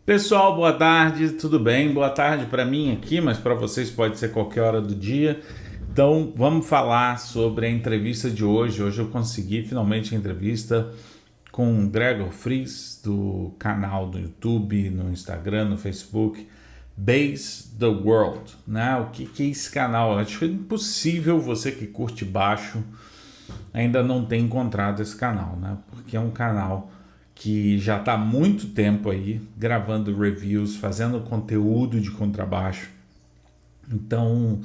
Pessoal, boa tarde, tudo bem? Boa tarde para mim aqui, mas para vocês pode ser qualquer hora do dia. Então, vamos falar sobre a entrevista de hoje. Hoje eu consegui finalmente a entrevista com o Gregor Fris, do canal do YouTube, no Instagram, no Facebook, Bass the World, né? O que é esse canal? Acho que é impossível você que curte baixo ainda não ter encontrado esse canal, né? Porque é um canal que já está há muito tempo aí gravando reviews, fazendo conteúdo de contrabaixo. Então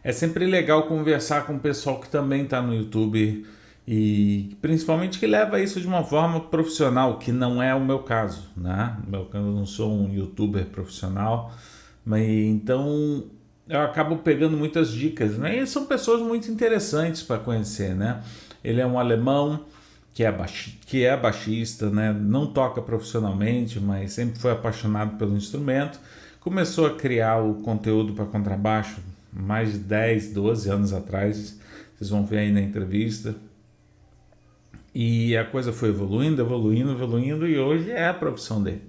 é sempre legal conversar com o pessoal que também está no YouTube e principalmente que leva isso de uma forma profissional, que não é o meu caso, né? Eu não sou um YouTuber profissional, mas então eu acabo pegando muitas dicas, né? E são pessoas muito interessantes para conhecer, né? Ele é um alemão que é baixista, né? Não toca profissionalmente, mas sempre foi apaixonado pelo instrumento. Começou a criar o conteúdo para contrabaixo mais de 10, 12 anos atrás. Vocês vão ver aí na entrevista. E a coisa foi evoluindo, evoluindo, evoluindo, e hoje é a profissão dele.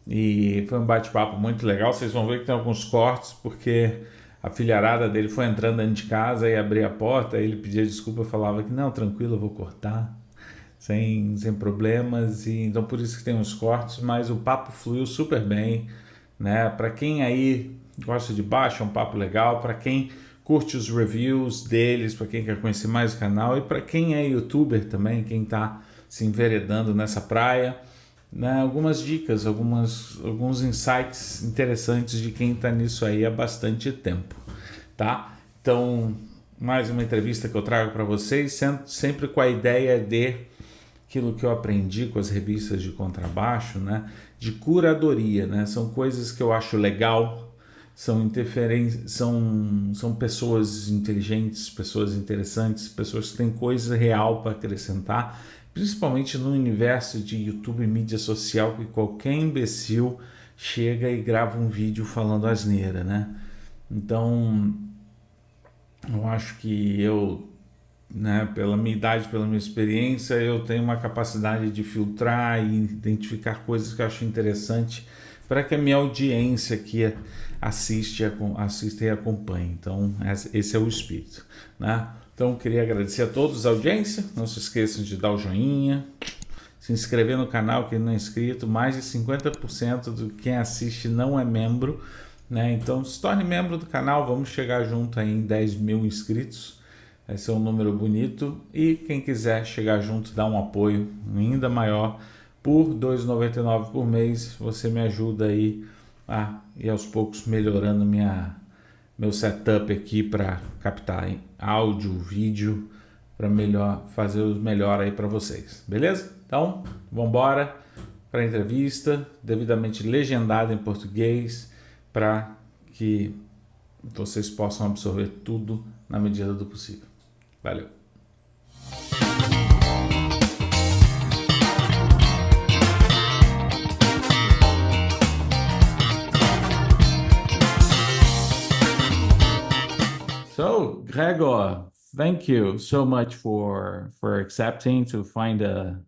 E foi um bate-papo muito legal. Vocês vão ver que tem alguns cortes, porque a filharada dele foi entrando dentro de casa e abria a porta, ele pedia desculpa, falava que não, tranquilo, eu vou cortar, sem problemas. E então por isso que tem uns cortes, mas o papo fluiu super bem, né? Para quem aí gosta de baixo, é um papo legal. Para quem curte os reviews deles, para quem quer conhecer mais o canal e para quem é youtuber também, quem está se enveredando nessa praia, né? Algumas dicas, alguns insights interessantes de quem está nisso aí há bastante tempo, tá? Então, mais uma entrevista que eu trago para vocês, sempre com a ideia de aquilo que eu aprendi com as revistas de contrabaixo, né? De curadoria, né? São coisas que eu acho legal, são pessoas inteligentes, pessoas interessantes, pessoas que têm coisa real para acrescentar, principalmente no universo de YouTube e mídia social, que qualquer imbecil chega e grava um vídeo falando asneira, né? Então, eu acho que eu, né, pela minha idade, pela minha experiência, eu tenho uma capacidade de filtrar e identificar coisas que eu acho interessante para que a minha audiência aqui assista e acompanhe. Então, esse é o espírito, né? Então, eu queria agradecer a todos a audiência. Não se esqueçam de dar o joinha, se inscrever no canal quem não é inscrito. Mais de 50% de quem assiste não é membro, né? Então, se torne membro do canal. Vamos chegar junto aí em 10 mil inscritos. Vai ser um número bonito. E quem quiser chegar junto, dar um apoio ainda maior, por R$ 2,99 por mês, você me ajuda aí a ir aos poucos melhorando meu setup aqui para captar áudio, vídeo, para fazer o melhor aí para vocês, beleza? Então, vamos embora para a entrevista, devidamente legendada em português, para que vocês possam absorver tudo na medida do possível. Valeu! So, Gregor, thank you so much for accepting to find a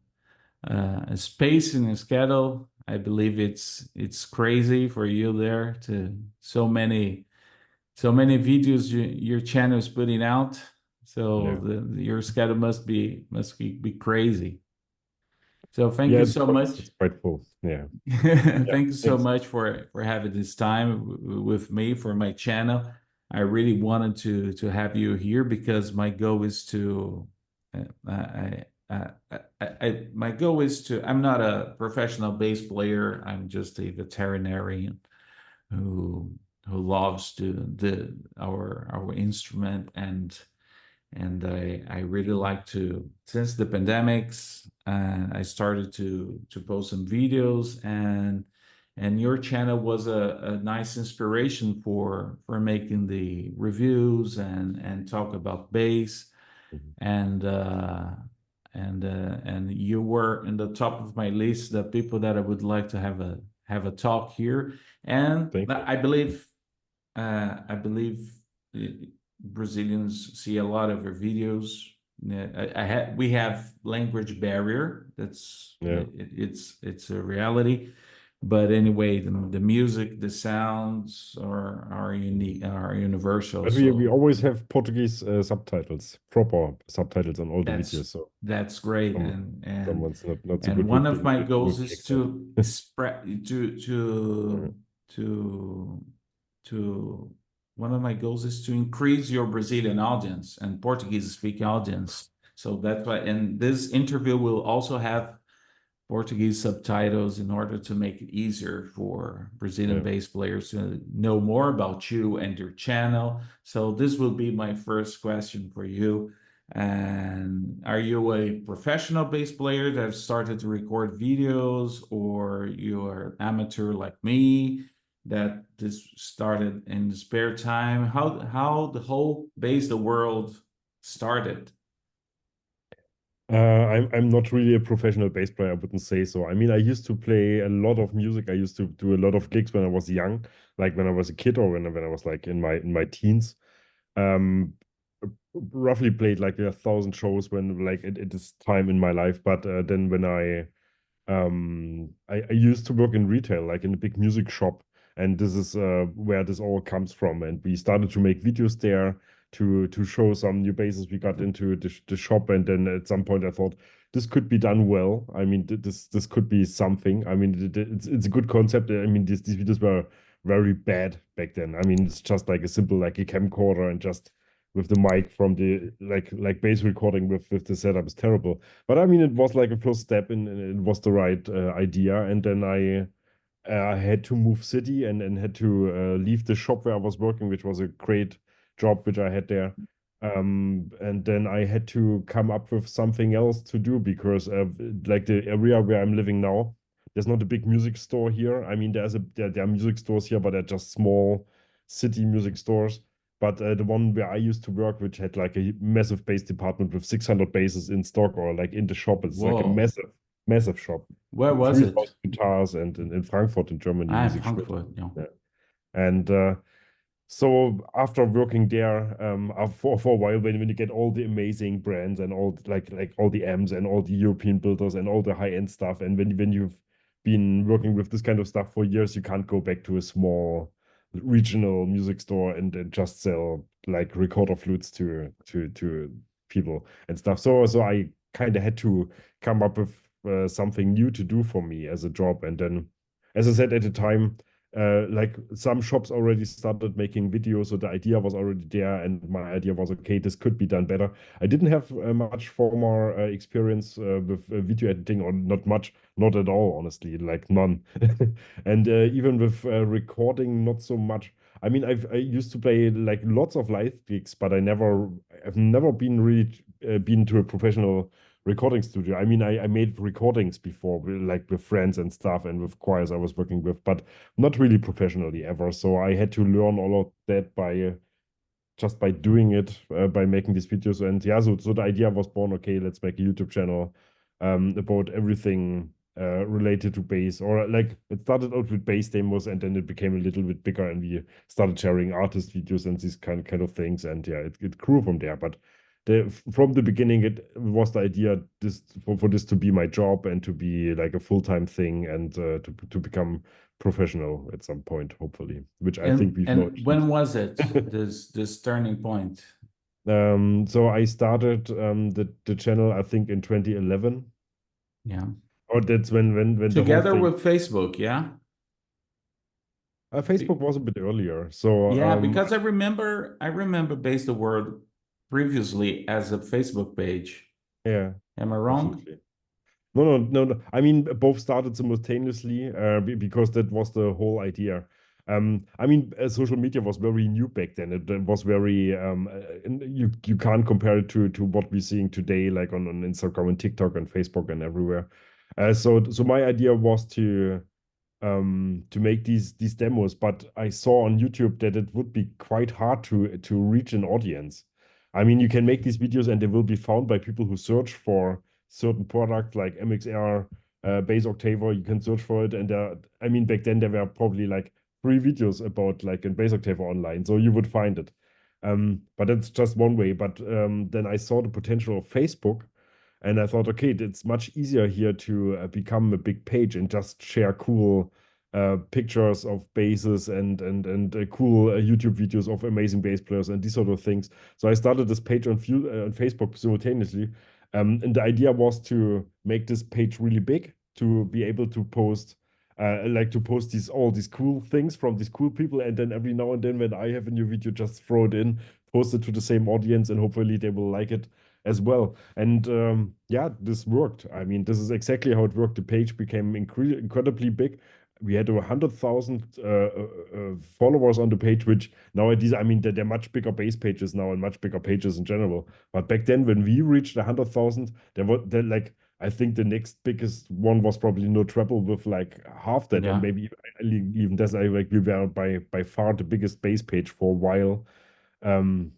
space in your schedule. I believe it's crazy for you there to so many videos your channel is putting out. So Yeah. your schedule must be crazy. So thank Yeah, you so much. it's quite full. Yeah. Yeah. Thank you so Thanks. much for having this time with me for my channel. I really wanted to have you here because my goal is to my goal is to I'm not a professional bass player. I'm just a veterinarian who loves our instrument, and I really like to, since the pandemics, I started to post some videos, and your channel was a nice inspiration for making the reviews and talk about bass, Mhm. and and you were in the top of my list, the people that I would like to have a talk here. And Thank you. I believe uh, Brazilians see a lot of your videos. We have language barrier. Yeah. It's a reality, But anyway, the music, the sounds are unique, are universal. But we So always have Portuguese subtitles, proper subtitles on all the videos. that's So that's great. some, someone's not so And good one with of my with goals the is accent. to spread to to one of my goals is to increase your Brazilian audience and Portuguese speaking audience. So that's why, and this interview will also have Portuguese subtitles in order to make it easier for Brazilian Yeah. bass players to know more about you and your channel. So this will be my first question for you. And are you a professional bass player that started to record videos, or you're an amateur like me that this started in the spare time? How the whole bass the world started? I'm not really a professional bass player, I wouldn't say so. I mean, I used to play a lot of music. I used to do a lot of gigs when I was young, like when I was a kid or when I was like in my teens. Um, roughly played like 1,000 shows when like at this time in my life. But then when I used to work in retail, like in a big music shop, and this is where this all comes from. And we started to make videos there to show some new bases we got into the shop. And then at some point, I thought this could be done well. I mean, this could be something. I mean, it's a good concept. I mean, these videos were very bad back then. I mean, it's just like a simple like a camcorder and just with the mic from the like bass recording with the setup is terrible. But I mean, it was like a first step, and it was the right idea. And then I had to move city and had to leave the shop where I was working, which was a great job which I had there. And then I had to come up with something else to do because like the area where I'm living now, there's not a big music store here. I mean, there are music stores here, but they're just small city music stores. But the one where I used to work, which had like a massive bass department with 600 basses in stock or like in the shop, it's like a Whoa, massive shop. where was it? 3,000 guitars and in Frankfurt in Germany, Ah, Musikschmidt. Frankfurt. Yeah. Yeah. And so after working there for a while, when you get all the amazing brands and all like all the M's and all the European builders and all the high end stuff, and when you've been working with this kind of stuff for years, you can't go back to a small regional music store and just sell like recorder flutes to people and stuff. So I kind of had to come up with something new to do for me as a job, and then, as I said at the time, like some shops already started making videos, so the idea was already there, and my idea was okay, this could be done better. I didn't have much former experience with video editing, or not much, not at all, honestly, like none. And even with recording, not so much. I mean, I used to play like lots of live gigs, but I've never been really been to a professional recording studio. I mean, I made recordings before, like with friends and stuff, and with choirs I was working with, but not really professionally ever. So I had to learn all of that by just by doing it, by making these videos. And yeah, so the idea was born. Okay, let's make a YouTube channel about everything related to bass. Or like it started out with bass demos, and then it became a little bit bigger, and we started sharing artist videos and these kind of things. And yeah, it grew from there. But from the beginning, it was the idea for this to be my job and to be like a full-time thing, and to become professional at some point, hopefully, which I think we've not And when achieved. was it, this turning point? So I started the channel, I think, in 2011. Yeah. Or that's when the whole Together thing. with Facebook, yeah? Be- Facebook was a bit earlier. So Yeah, because I remember Base the Word previously as a Facebook page. yeah, Am I wrong? absolutely. No. I mean, both started simultaneously because that was the whole idea. I mean, social media was very new back then. It was very and you can't compare it to what we're seeing today, like on Instagram and TikTok and Facebook and everywhere. So my idea was to make these demos, but I saw on YouTube that it would be quite hard to reach an audience. I mean, you can make these videos and they will be found by people who search for certain product like MXR, Bass Octaver. You can search for it, and I mean, back then there were probably like 3 videos about like a Bass Octaver online, so you would find it. But that's just one way. But then I saw the potential of Facebook, and I thought, okay, it's much easier here to become a big page and just share cool pictures of basses and cool YouTube videos of amazing bass players and these sort of things. So I started this page on Facebook simultaneously, and the idea was to make this page really big to be able to post. Like to post all these cool things from these cool people, and then every now and then when I have a new video, just throw it in, post it to the same audience, and hopefully they will like it as well. And yeah, this worked. I mean, this is exactly how it worked. The page became incredibly big. We had 100,000 followers on the page, which nowadays, I mean, they're much bigger base pages now and much bigger pages in general. But back then, when we reached 100,000, there like I think the next biggest one was probably No Trouble with like half that, and Yeah. maybe even that's like we were by far the biggest base page for a while. Um,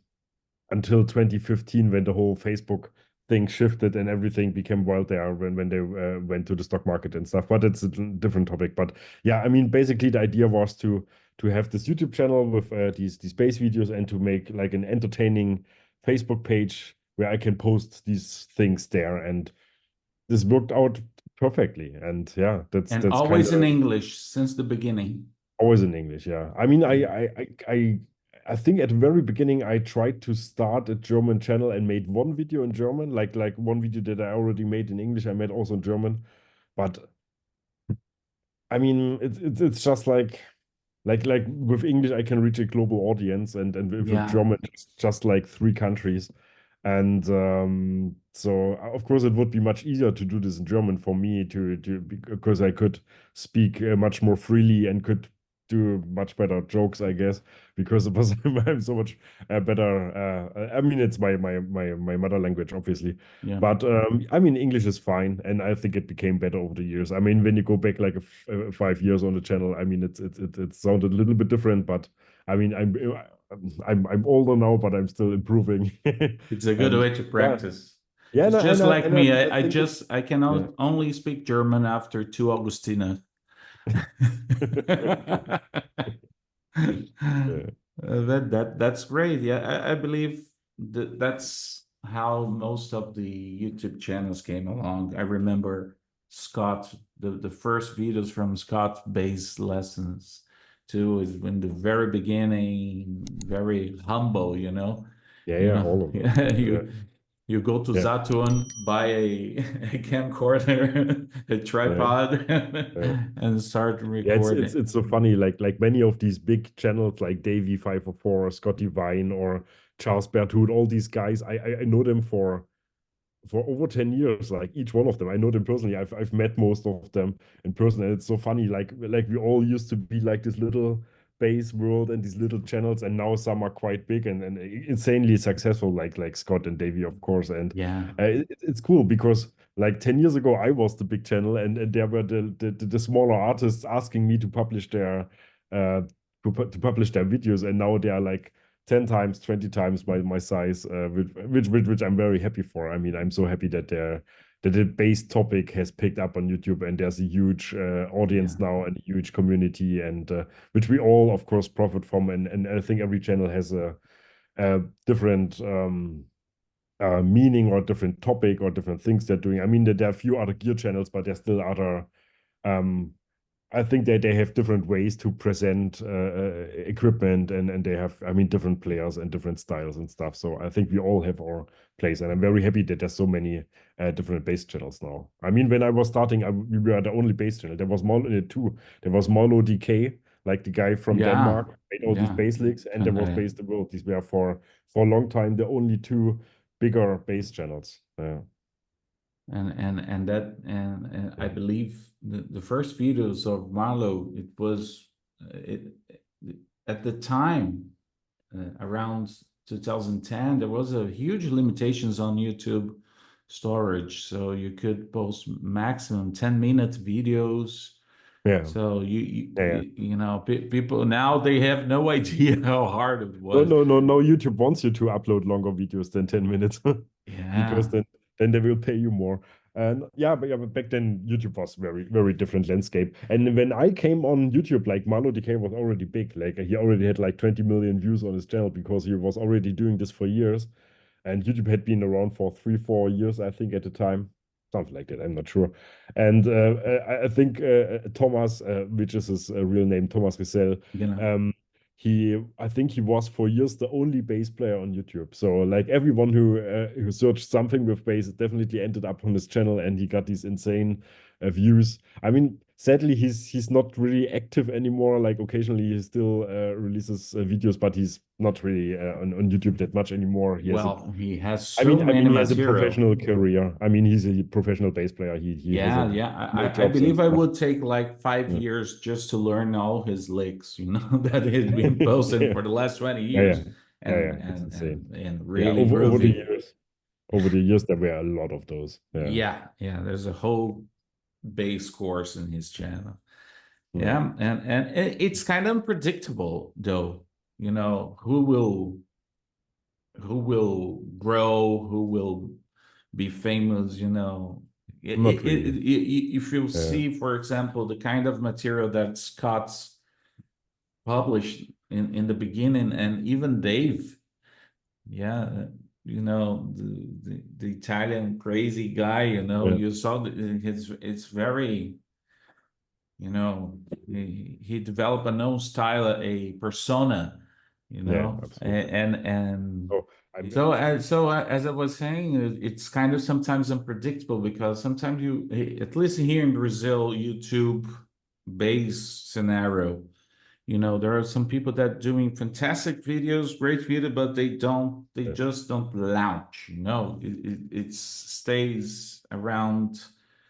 until 2015 when the whole Facebook thing shifted and everything became wild there when they went to the stock market and stuff. But it's a different topic. But yeah, I mean, basically the idea was to have this YouTube channel with these bass videos and to make like an entertaining Facebook page where I can post these things there. And this worked out perfectly. And yeah, And that's kind always in of English since the beginning. always in English, yeah. I mean, Yeah. I think at the very beginning I tried to start a German channel and made one video in German, like one video that I already made in English, I made also in German. But I mean, it's just like with English I can reach a global audience, and with Yeah. German it's just like three countries. And so of course it would be much easier to do this in German for me because I could speak much more freely and could do much better jokes, I guess, because it was I'm so much better. I mean, it's my mother language, obviously, Yeah. but I mean, English is fine, and I think it became better over the years. I mean, when you go back like 5 years on the channel, I mean, it sounded a little bit different, but I mean, I'm older now, but I'm still improving. It's a good And way to yeah, practice. yeah, It's just like and me. I think it's I yeah. can only speak German after two Augustina. Yeah, That's great. Yeah, I believe that's how most of the YouTube channels came along. I remember Scott, the first videos from Scott bass lessons too is in the very beginning, very humble, you yeah, know, all of them. yeah, Yeah, you go to yeah, Saturn, buy a camcorder, a yeah. tripod, Yeah. and start Yeah, recording. it's so funny. Like many of these big channels, like Davey 504, or Scotty Vine, or Charles Berthoud, all these guys, I know them for over 10 years, like each one of them. I know them personally. I've met most of them in person, and it's so funny. Like we all used to be like this little base world and these little channels, and now some are quite big and insanely successful, like Scott and Davey, of course. And Yeah, it's cool because like 10 years ago, I was the big channel, and there were the smaller artists asking me to publish uh to publish their videos, and now they are like 10 times, 20 times my size, which I'm very happy for. I mean, I'm so happy that the base topic has picked up on YouTube, and there's a huge yeah, audience now and a huge community, and which we all, of course, profit from. And I think every channel has a different meaning or different topic or different things they're doing. I mean, there are a few other gear channels, but there's still other um, I think that they have different ways to present equipment, and they have, I mean, different players and different styles and stuff. So I think we all have our place, and I'm very happy that there's so many different bass channels now. I mean, when I was starting, we were the only bass channel. There was Molo two. There was Molo DK, like the guy from yeah, Denmark, made all these yeah. bass licks, and there was Okay. Bass the World. These were for a long time the only two bigger bass channels. And I believe the first videos of Marlowe, it was it at the time around 2010, there was a huge limitations on YouTube storage, so you could post maximum 10-minute videos. Yeah, So yeah, yeah. people now they have no idea how hard it No, was. no, no, no. YouTube wants you to upload longer videos than 10 minutes because Yeah, then they will pay you more. And but back then YouTube was very, very different landscape. And when I came on YouTube, like Mano DK was already big. Like he already had like 20 million views on his channel because he was already doing this for years. And YouTube had been around for 3, 4 years, I think, at the time. something like that. I'm not sure. And I think Thomas, which is his real name, Thomas Rizal, You know. I think he was for years the only bass player on YouTube. So like everyone who searched something with bass definitely ended up on his channel, and he got these insane views. I mean, sadly, he's not really active anymore. Like occasionally, he still releases videos, but he's not really on YouTube that much anymore. He has a Well, he has I so mean, many he has a material. professional career. I mean, he's a professional bass player. He has a Yeah, yeah. no I jobs and believe I stuff. would take like 5 years just to learn all his licks, that he's been posting Yeah, for the last 20 yeah, yeah, years, yeah, and yeah. It's insane. Yeah, really groovy. over the years, there were a lot of those. Yeah, Yeah, yeah. There's a whole bass course in his channel. yeah, Yeah, and it's kind of unpredictable though. Who will grow, who will be famous. not really. If you Yeah, see, for example, the kind of material that Scott's published in the beginning, and even Dave, yeah, the Italian crazy guy, yeah, you saw it's very, he developed a known style, a persona, yeah, absolutely. and So I'm as I was saying, it's kind of sometimes unpredictable, because sometimes at least here in Brazil, YouTube based scenario, there are some people that doing fantastic videos, great video, but they yeah, just don't launch. It stays around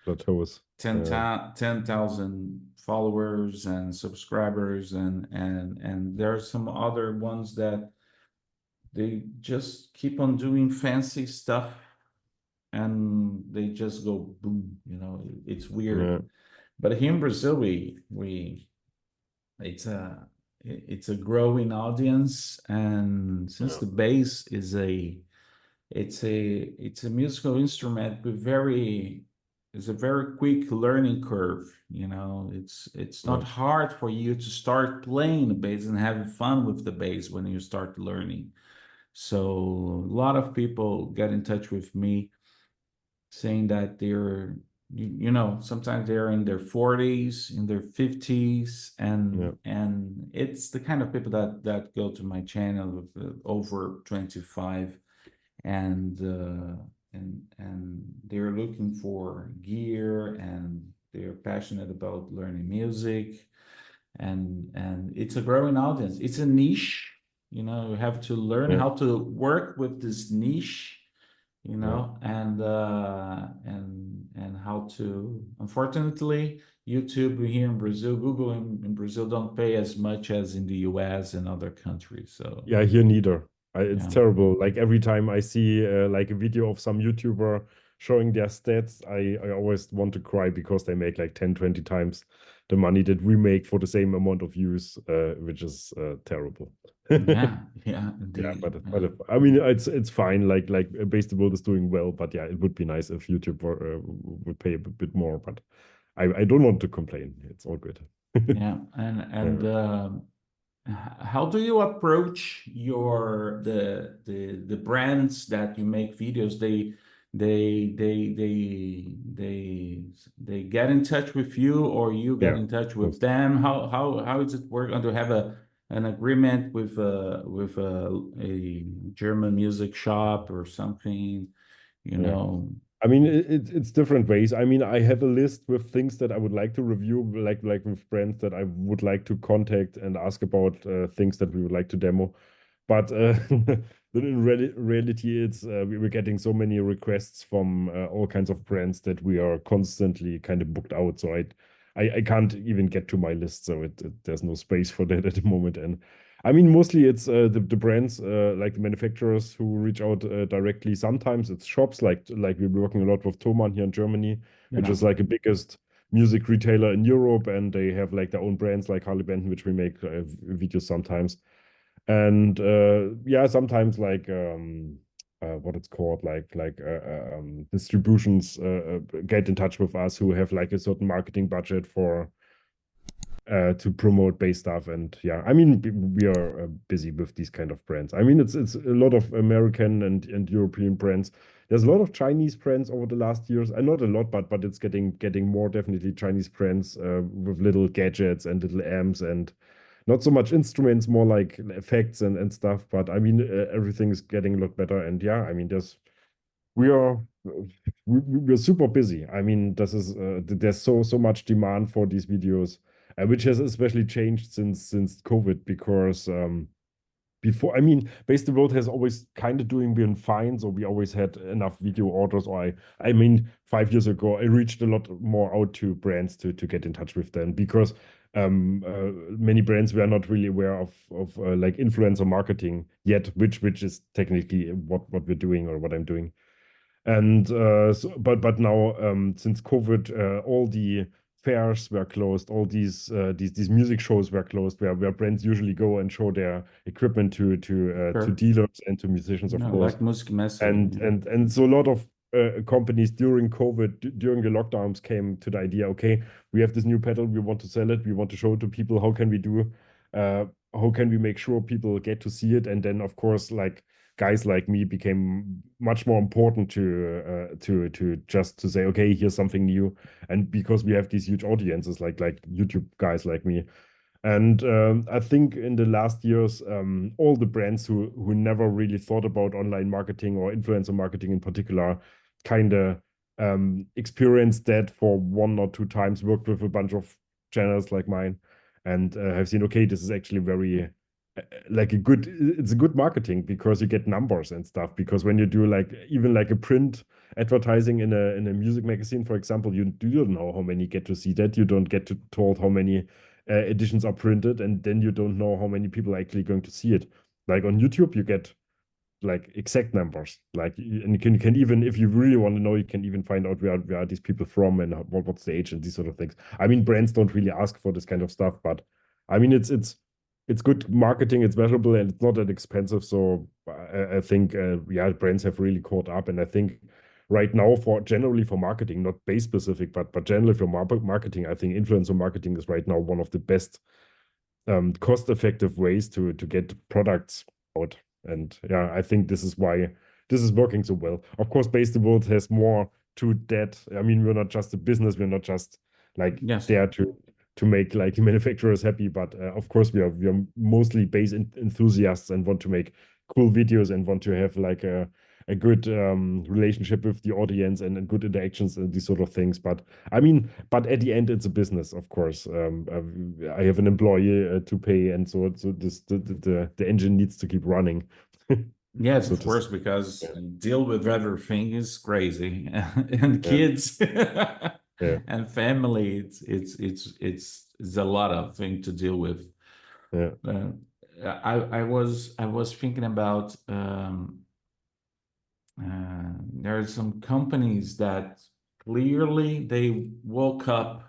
plateaus. 10,000 followers and subscribers, and there are some other ones that they just keep on doing fancy stuff, and they just go boom. It's weird. Yeah, But here in Brazil, we it's a growing audience, and since yeah, the bass it's a musical instrument with very it's a very quick learning curve. It's not yeah, hard for you to start playing the bass and having fun with the bass when you start learning. So a lot of people get in touch with me saying that sometimes they're in their 40s, in their 50s, yeah, and it's the kind of people that go to my channel with over 25, and they're looking for gear, and they're passionate about learning music, and it's a growing audience. It's a niche. You have to learn yeah, how to work with this niche, yeah. and how to. Unfortunately, YouTube here in Brazil, Google in Brazil don't pay as much as in the US and other countries. So Yeah, here neither. It's yeah, terrible. Like every time I see like a video of some YouTuber showing their stats, I always want to cry because they make like 10, 20 times the money that we make for the same amount of views, which is terrible. yeah, yeah, Yeah, indeed. but Yeah. I mean it's fine. Like Base the World is doing well, but yeah, it would be nice if YouTube would pay a bit more. But I don't want to complain. It's all good. Yeah, and Yeah, how do you approach the brands that you make videos? They they they they they get in touch with you, or you get yeah, in touch with mostly. them? How is it work? Do you have an agreement with a German music shop or something? You Yeah. know, I mean, it's different ways. I mean, I have a list with things that I would like to review, like with brands that I would like to contact and ask about things that we would like to demo. But but in reality, we're getting so many requests from all kinds of brands that we are constantly kind of booked out. So I can't even get to my list. So there's no space for that at the moment. And I mean, mostly it's the brands, like the manufacturers who reach out directly. Sometimes it's shops, like we're working a lot with Thomann here in Germany, you which is know. like the biggest music retailer in Europe, and they have like their own brands like Harley Benton, which we make videos sometimes. And yeah, sometimes like what it's called, distributions get in touch with us who have like a certain marketing budget to promote bass stuff. And yeah, I mean, we are busy with these kind of brands. I mean, it's a lot of American and European brands. There's a lot of Chinese brands over the last years, and not a lot, but it's getting more definitely Chinese brands with little gadgets and little amps and not so much instruments, more like effects and stuff. But I mean, everything is getting a lot better. And yeah, I mean, we are we're super busy. I mean, there's so much demand for these videos, which has especially changed since COVID because before, I mean, Base the World has always kind of been fine, so we always had enough video orders. I mean, 5 years ago, I reached a lot more out to brands to get in touch with them because many brands were not really aware of like influencer marketing yet, which is technically what we're doing or what I'm doing. And but now since COVID, all the fairs were closed, all these music shows were closed, where brands usually go and show their equipment to Sure. dealers and to musicians, of No, course. like music message. And so a lot of companies during COVID, during the lockdowns, came to the idea, okay, we have this new pedal, we want to sell it, we want to show it to people. Uh, how can we make sure people get to see it? And then, of course, like guys like me became much more important to just to say, okay, here's something new, and because we have these huge audiences, like YouTube guys like me. And I think in the last years, all the brands who never really thought about online marketing or influencer marketing in particular, kind of experienced that for 1 or 2 times, worked with a bunch of channels like mine, and have seen, okay, this is actually very like it's a good marketing because you get numbers and stuff. Because when you do like even like a print advertising in a music magazine, for example, you don't know how many get to see that. You don't get to told how many editions are printed, and then you don't know how many people are actually going to see it. Like on YouTube, you get like exact numbers. Like and you can even, if you really want to know, you can even find out where are these people from and what's the age and these sort of things. I mean, brands don't really ask for this kind of stuff, but I mean, it's good marketing. It's measurable and it's not that expensive. So I think yeah, brands have really caught up, and I think right now for generally for marketing, not base specific, but generally for marketing, I think influencer marketing is right now one of the best cost-effective ways to get products out. And yeah, I think this is why this is working so well. Of course, Base the World has more to that. I mean, we're not just a business. We're not just like Yes. there to make like manufacturers happy, but of course we are mostly base enthusiasts and want to make cool videos and want to have like a good relationship with the audience and good interactions and these sort of things. But I mean, but at the end, it's a business, of course. I have an employee to pay, and so the engine needs to keep running. Yes, So of course, just because yeah, deal with everything is crazy, and yeah, kids yeah, and family, it's a lot of thing to deal with. yeah, Uh, I was thinking about there are some companies that clearly they woke up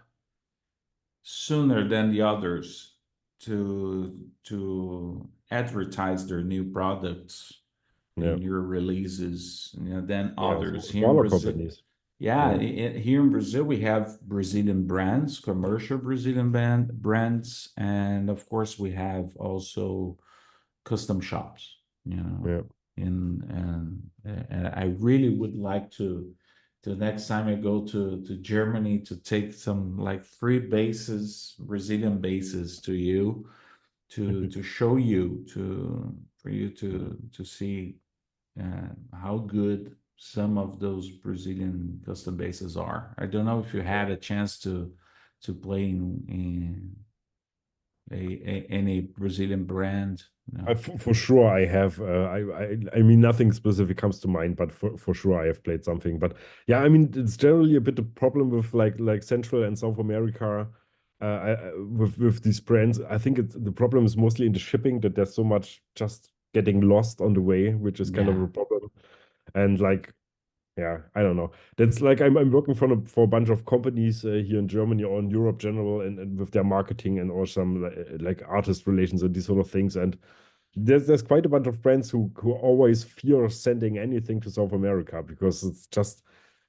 sooner than the others to advertise their new products yeah, and new releases, than yeah. others here in Smaller Brazil. companies. Yeah, Yeah, here in Brazil we have Brazilian brands, commercial Brazilian brands, and of course we have also custom shops. You know, yeah, and I really would like to next time I go to Germany to take some like free bases, Brazilian bases to you to show you to for you to see how good some of those Brazilian custom bases are. I don't know if you yeah. had a chance to play in any Brazilian brand. No. For sure, I have. I mean, nothing specific comes to mind, but for sure, I have played something. But yeah, I mean, it's generally a bit of problem with like Central and South America, with these brands. I think the problem is mostly in the shipping, that there's so much just getting lost on the way, which is kind of Yeah. a problem. And like, yeah, I don't know. That's like I'm working for a bunch of companies here in Germany or in Europe general, and with their marketing and or some like artist relations and these sort of things. And there's quite a bunch of brands who always fear sending anything to South America because it's just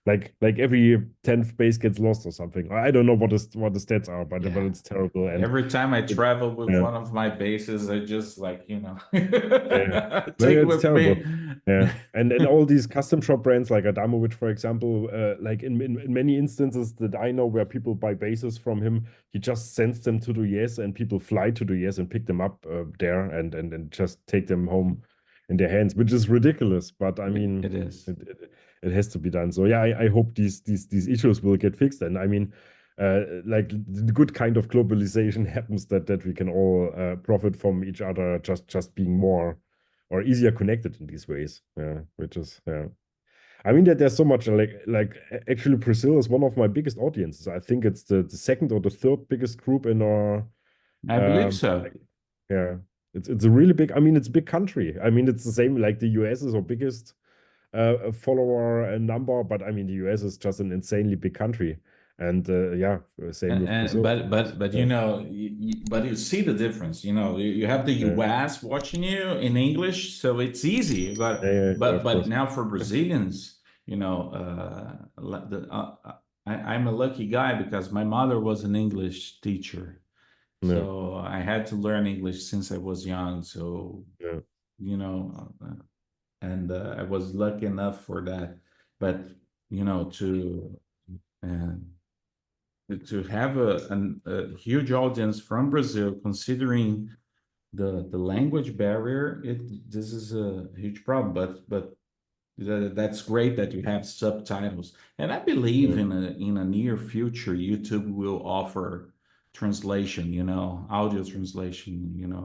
like every 10th base gets lost or something. I don't know what the stats are, but Yeah. it's terrible. And Every time I it, travel with yeah, one of my bases, I just like, yeah, no, take it's with me. terrible. Yeah, and all these custom shop brands like Adamovich, for example, like in many instances that I know where people buy bases from him, he just sends them to the US and people fly to the US and pick them up there and just take them home in their hands, which is ridiculous. But I mean, It is. it has to be done. So yeah, I hope these issues will get fixed. And I mean, like the good kind of globalization happens that we can all profit from each other, just being more or easier connected in these ways. Yeah, which is yeah. I mean that there's so much actually Brazil is one of my biggest audiences. I think it's the second or the third biggest group in our I believe um so. like, yeah. It's a really big. I mean, it's a big country. I mean, it's the same like the US is our biggest follower number, but I mean, the US is just an insanely big country, and yeah, same with And Brazil, of course. but Yeah, but you see the difference. You have the yeah, US watching you in English, so it's easy. yeah, yeah, yeah, of But course. now for Brazilians, I'm a lucky guy because my mother was an English teacher, Yeah, so I had to learn English since I was young. So yeah, you know, and I was lucky enough for that. But you know, uh, to have a huge audience from Brazil, considering the language barrier, this is a huge problem. But that's great that you have subtitles, and I believe yeah. in a near future, YouTube will offer translation, audio translation,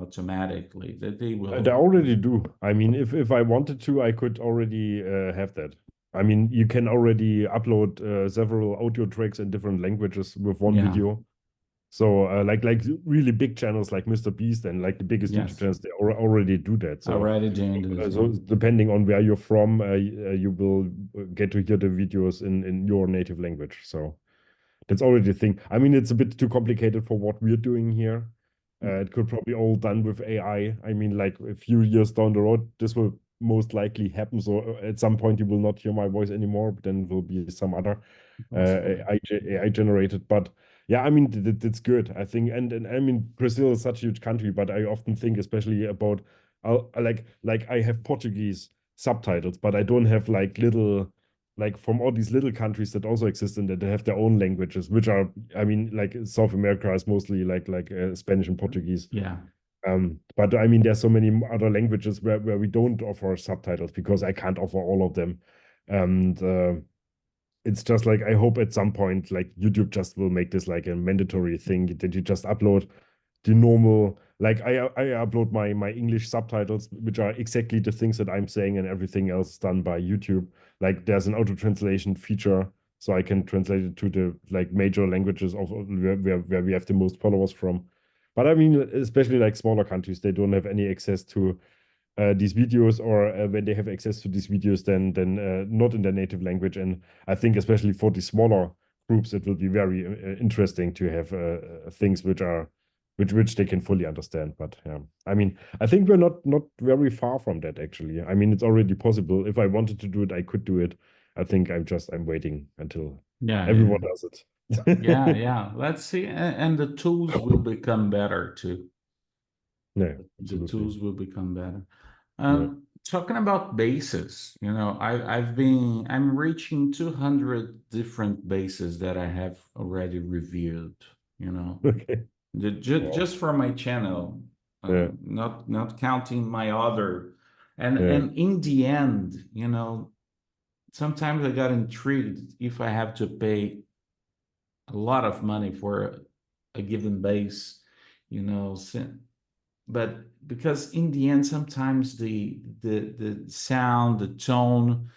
automatically. That they They will. already do. I mean, if I wanted to, I could already have that. I mean, you can already upload several audio tracks in different languages with one Yeah. video. So like really big channels like Mr. Beast and like the biggest YouTube Yes. channels, they already do that. So Already doing this. so Yeah. depending on where you're from, you will get to hear the videos in your native language. So that's already a thing. I mean, it's a bit too complicated for what we're doing here. It could probably all done with AI. I mean, like a few years down the road, this will most likely happen. So at some point, you will not hear my voice anymore, but then will be some other Possibly. AI generated. But yeah, I mean, that's good, I think. And I mean, Brazil is such a huge country, but I often think, especially about like I have Portuguese subtitles, but I don't have like little like from all these little countries that also exist and that they have their own languages, which are, I mean, like South America is mostly like Spanish and Portuguese. Yeah. But I mean, there's so many other languages where we don't offer subtitles because I can't offer all of them. And it's just like I hope at some point like YouTube just will make this like a mandatory thing that you just upload the normal like I upload my English subtitles, which are exactly the things that I'm saying, and everything else is done by YouTube. Like there's an auto translation feature, so I can translate it to the like major languages of where we have the most followers from. But I mean, especially like smaller countries, they don't have any access to these videos, or when they have access to these videos, then not in their native language. And I think especially for the smaller groups, it will be very interesting to have things which they can fully understand. But yeah, I mean, I think we're not very far from that actually. I mean, it's already possible. If I wanted to do it, I could do it. I think I'm waiting until Yeah. everyone Yeah. does Yeah. it. Yeah. Let's see. And the tools will become better too. Yeah, The absolutely. tools will become better. Yeah. Talking about bases, I'm reaching 200 different bases that I have already reviewed, you know, Okay. Wow. just for my channel, Yeah. not counting my other. And Yeah. and in the end, sometimes I got intrigued if I have to pay a lot of money for a given base, you know, but because in the end sometimes the sound, the tone,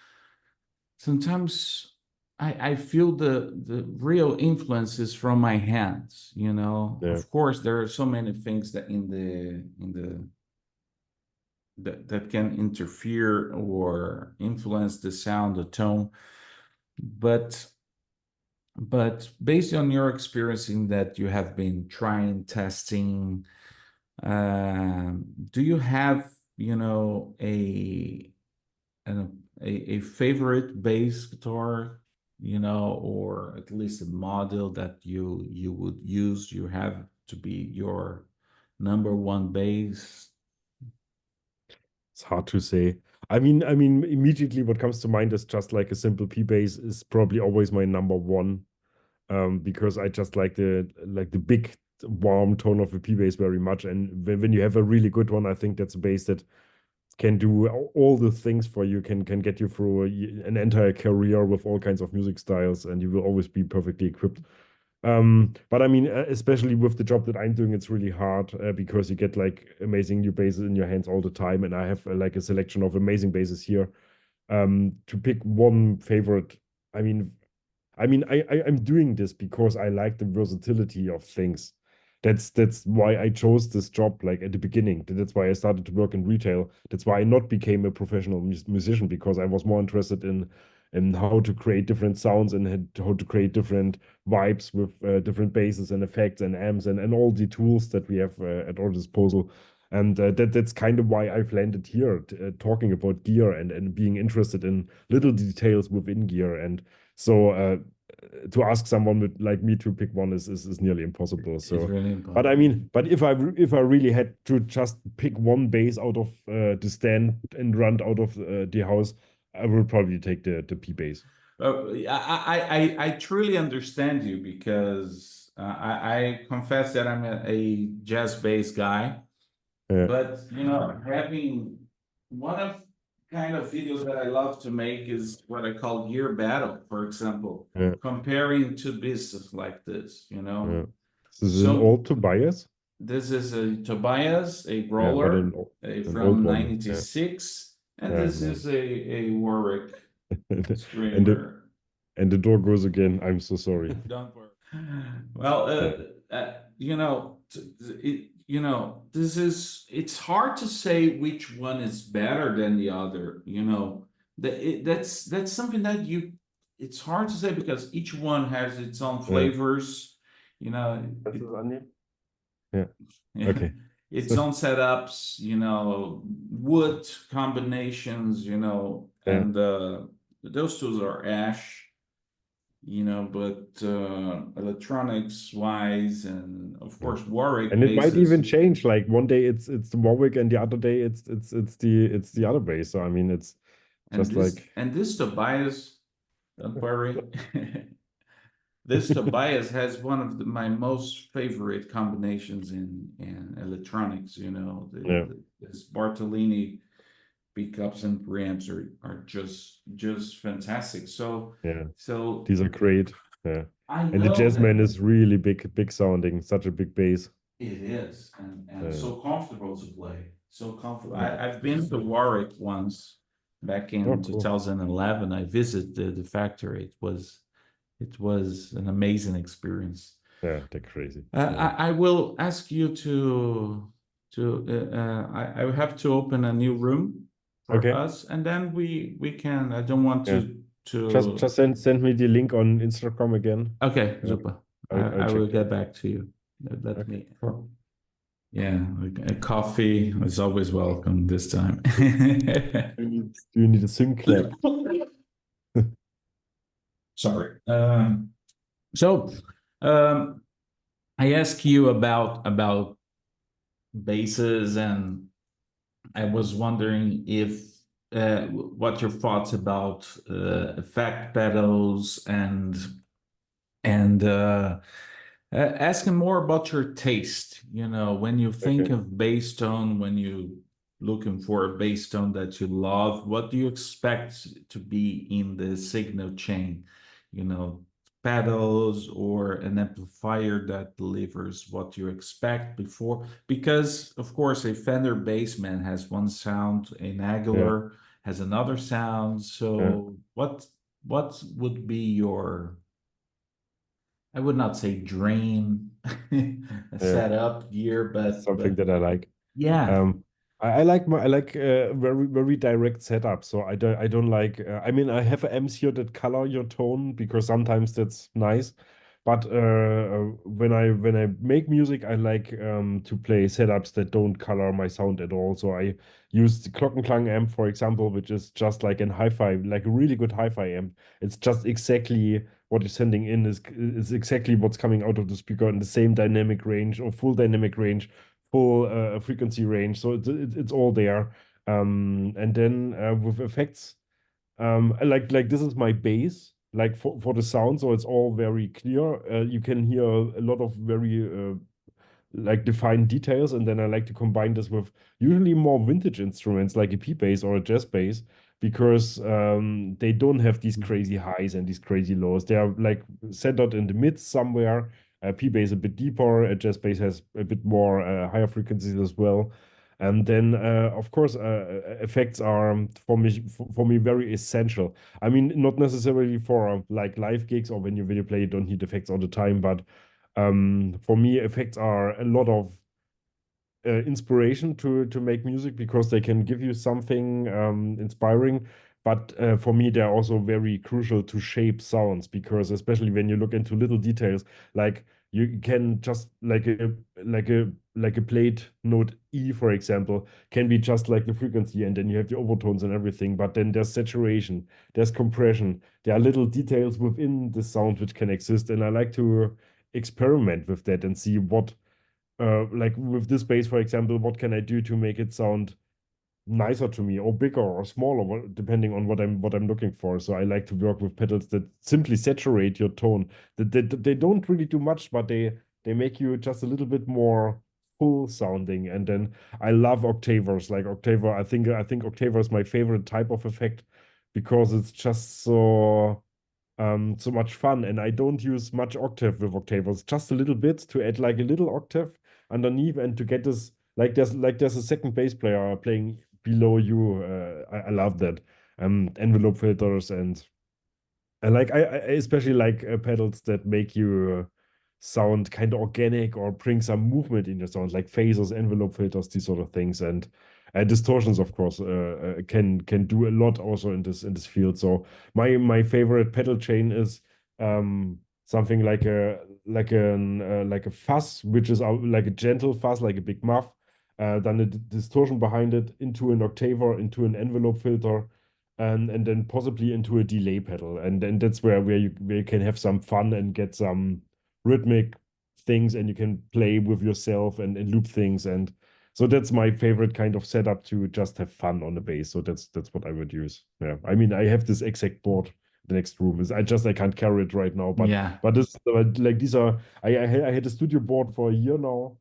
sometimes I feel the real influences from my hands. Yeah. Of course there are so many things that in the that can interfere or influence the sound, the tone, but based on your experience in that you have been trying, testing, do you have, a favorite bass guitar or at least a model that you would use, you have to be your number one bass? It's hard to say. I mean, immediately what comes to mind is just like a simple P bass is probably always my number one, because I just like the big warm tone of a P bass very much. And when you have a really good one, I think that's a bass that can do all the things for you, can get you through an entire career with all kinds of music styles, and you will always be perfectly equipped. But I mean, especially with the job that I'm doing, it's really hard, because you get like amazing new basses in your hands all the time, and I have like a selection of amazing basses here. To pick one favorite, I mean, I'm doing this because I like the versatility of things. That's why I chose this job like at the beginning. That's why I started to work in retail. That's why I not became a professional musician, because I was more interested in how to create different sounds and how to create different vibes with different basses and effects and amps and all the tools that we have at our disposal. And that's kind of why I've landed here, talking about gear and being interested in little details within gear. And so to ask someone like me to pick one is nearly impossible. It's So, really but I important. mean, but if I really had to just pick one bass out of the stand and run out of the house, I would probably take the P bass. I truly understand you because I confess that I'm a jazz bass guy, Yeah, but having one of kind of videos that I love to make is what I call gear battle, for example, yeah, comparing two pieces like this, yeah. This is an So old Tobias. this is a Tobias, a Yeah, but growler, an old from one. Yeah, 96, and yeah, this yeah. is a Warwick And the Screamer. and the door goes again. I'm so sorry. Don't worry. Well, Yeah, it's hard to say which one is better than the other. That's something that it's hard to say because each one has its own yeah. flavors, you know, This it, is Anya. Yeah. yeah, Okay. its So own setups, wood combinations, yeah, and those tools are ash, but electronics wise, and of yeah. course Warwick And it might even bases, change. Like one day it's the Warwick, and the other day it's the other bass. So I mean, it's and just this like and this Tobias, don't worry, this Tobias has one of my most favorite combinations in electronics. yeah, This Bartolini pickups and preamps are just fantastic. So yeah. so These are great. Yeah. I And the know that Jazzman is really big sounding, such a big bass. it is, and Uh, so comfortable to play. So comfortable. yeah. I've been to Warwick once back Oh, in cool. 2011. I visited the factory. It was an amazing experience. Yeah, they're crazy. Yeah. I will ask you I will have to open a new room for Okay. us, and then we can. I don't want Yeah. to Just send me the link on Instagram again. Okay, Uh, super. I'll I will check get that. back to you. Let Okay. me. Yeah, a coffee is always welcome this time. Do you need a sim clap? Sorry. So, um, I asked you about bases, and I was wondering if what your thoughts about effect pedals and asking more about your taste. When you think Okay. of bass tone, when you looking for a bass tone that you love, what do you expect to be in the signal chain? You know, pedals or an amplifier that delivers what you expect before. Because of course, a Fender Bassman has one sound, a Yeah. Naggler has another sound. Yeah. So what would be your, I would not say dream Yeah. setup gear, Something but that I like. yeah, Um, I like very direct setup. So I don't like. I mean, I have amps here that color your tone because sometimes that's nice, But when I make music, I like to play setups that don't color my sound at all. So I use the Glockenklang amp, for example, which is just like an hi-fi, like a really good hi-fi amp. It's just exactly what you're sending in is exactly what's coming out of the speaker in the same dynamic range or full dynamic range, full frequency range. So it's all there. And then with effects. Like this is my base, like for the sound, so it's all very clear. You can hear a lot of very like defined details, and then I like to combine this with usually more vintage instruments like a P bass or a jazz bass because they don't have these crazy highs and these crazy lows. They are like centered in the mids somewhere. P bass a bit deeper, a jazz bass has a bit more higher frequencies as well. And then, of course, effects are for me very essential. I mean, not necessarily for like live gigs or when you play, you don't need effects all the time. But for me, effects are a lot of inspiration to make music because they can give you something inspiring. But for me, they're also very crucial to shape sounds because especially when you look into little details, like you can just like a played note E, for example, can be just like the frequency, and then you have the overtones and everything. But then there's saturation, there's compression, there are little details within the sound which can exist, and I like to experiment with that and see what like with this bass, for example, what can I do to make it sound nicer to me, or bigger or smaller, depending on what I'm looking for. So I like to work with pedals that simply saturate your tone. They don't really do much, but they make you just a little bit more full sounding. And then I love octavers. Like octaver, I think octaver is my favorite type of effect because it's just so much fun. And I don't use much octave with octavers, just a little bit to add like a little octave underneath and to get this like there's a second bass player playing below you. I love that. Envelope filters, and I especially like pedals that make you sound kind of organic or bring some movement in your sound, like phasers, envelope filters, these sort of things, and distortions, of course, can do a lot also in this field. So my favorite pedal chain is something like a fuzz, which is like a gentle fuzz, like a big muff, then a distortion behind it into an octaver, into an envelope filter, and then possibly into a delay pedal, and then that's where you can have some fun and get some rhythmic things, and you can play with yourself and loop things, and so that's my favorite kind of setup to just have fun on the bass. So that's what I would use. Yeah, I mean, I have this exact board. The next room is I can't carry it right now, but Yeah. this like these are I had a studio board for a year now,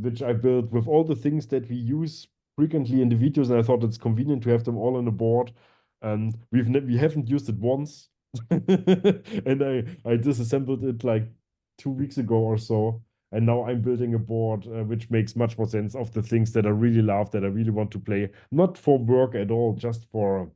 which I built with all the things that we use frequently in the videos, and I thought it's convenient to have them all on a board. And we haven't used it once, and I disassembled it like 2 weeks ago or so, and now I'm building a board which makes much more sense of the things that I really love, that I really want to play, not for work at all, just for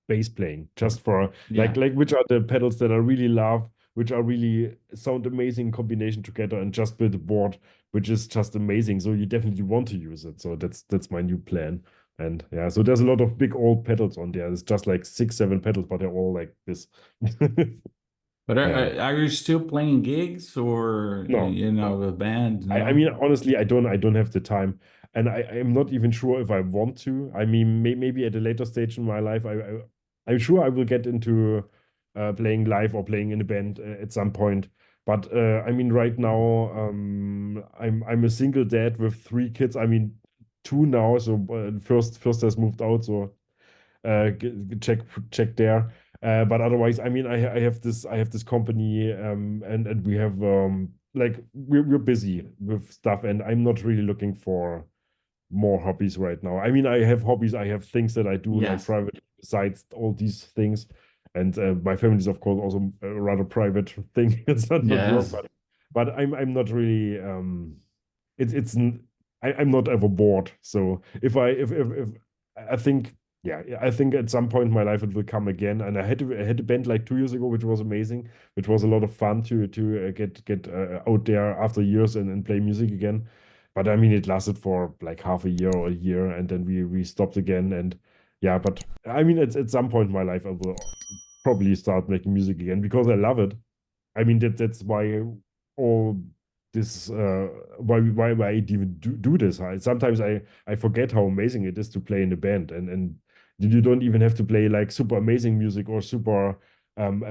bass playing, just for like Yeah. like which are the pedals that I really love, which are really sound amazing in combination together, and just build a board which is just amazing. So you definitely want to use it. So that's my new plan. And yeah, so there's a lot of big old pedals on there. It's just like 6, 7 pedals, but they're all like this. But Yeah. are you still playing gigs or No, a band? I No? mean, honestly, I don't have the time, and I'm not even sure if I want to. I mean, maybe at a later stage in my life, I'm sure I will get into playing live or playing in a band at some point. But I mean, right now, I'm a single dad with 3 kids. I mean, two now. So first has moved out, so check there. But otherwise, I mean, I have this company, and we have like we're busy with stuff, and I'm not really looking for more hobbies right now. I mean, I have hobbies, I have things that I do like Yes. private besides all these things, and my family is of course also a rather private thing. It's not work, Yes. but I'm not really it's I'm not ever bored. So if I think yeah, I think at some point in my life it will come again. And I had a band like 2 years ago, which was amazing, which was a lot of fun to get out there after years and play music again. But I mean, it lasted for like half a year or a year, and then we stopped again. And yeah, but I mean, at some point in my life, I will probably start making music again because I love it. I mean that's why all this why I even do this. Sometimes I forget how amazing it is to play in a band, and you don't even have to play like super amazing music or super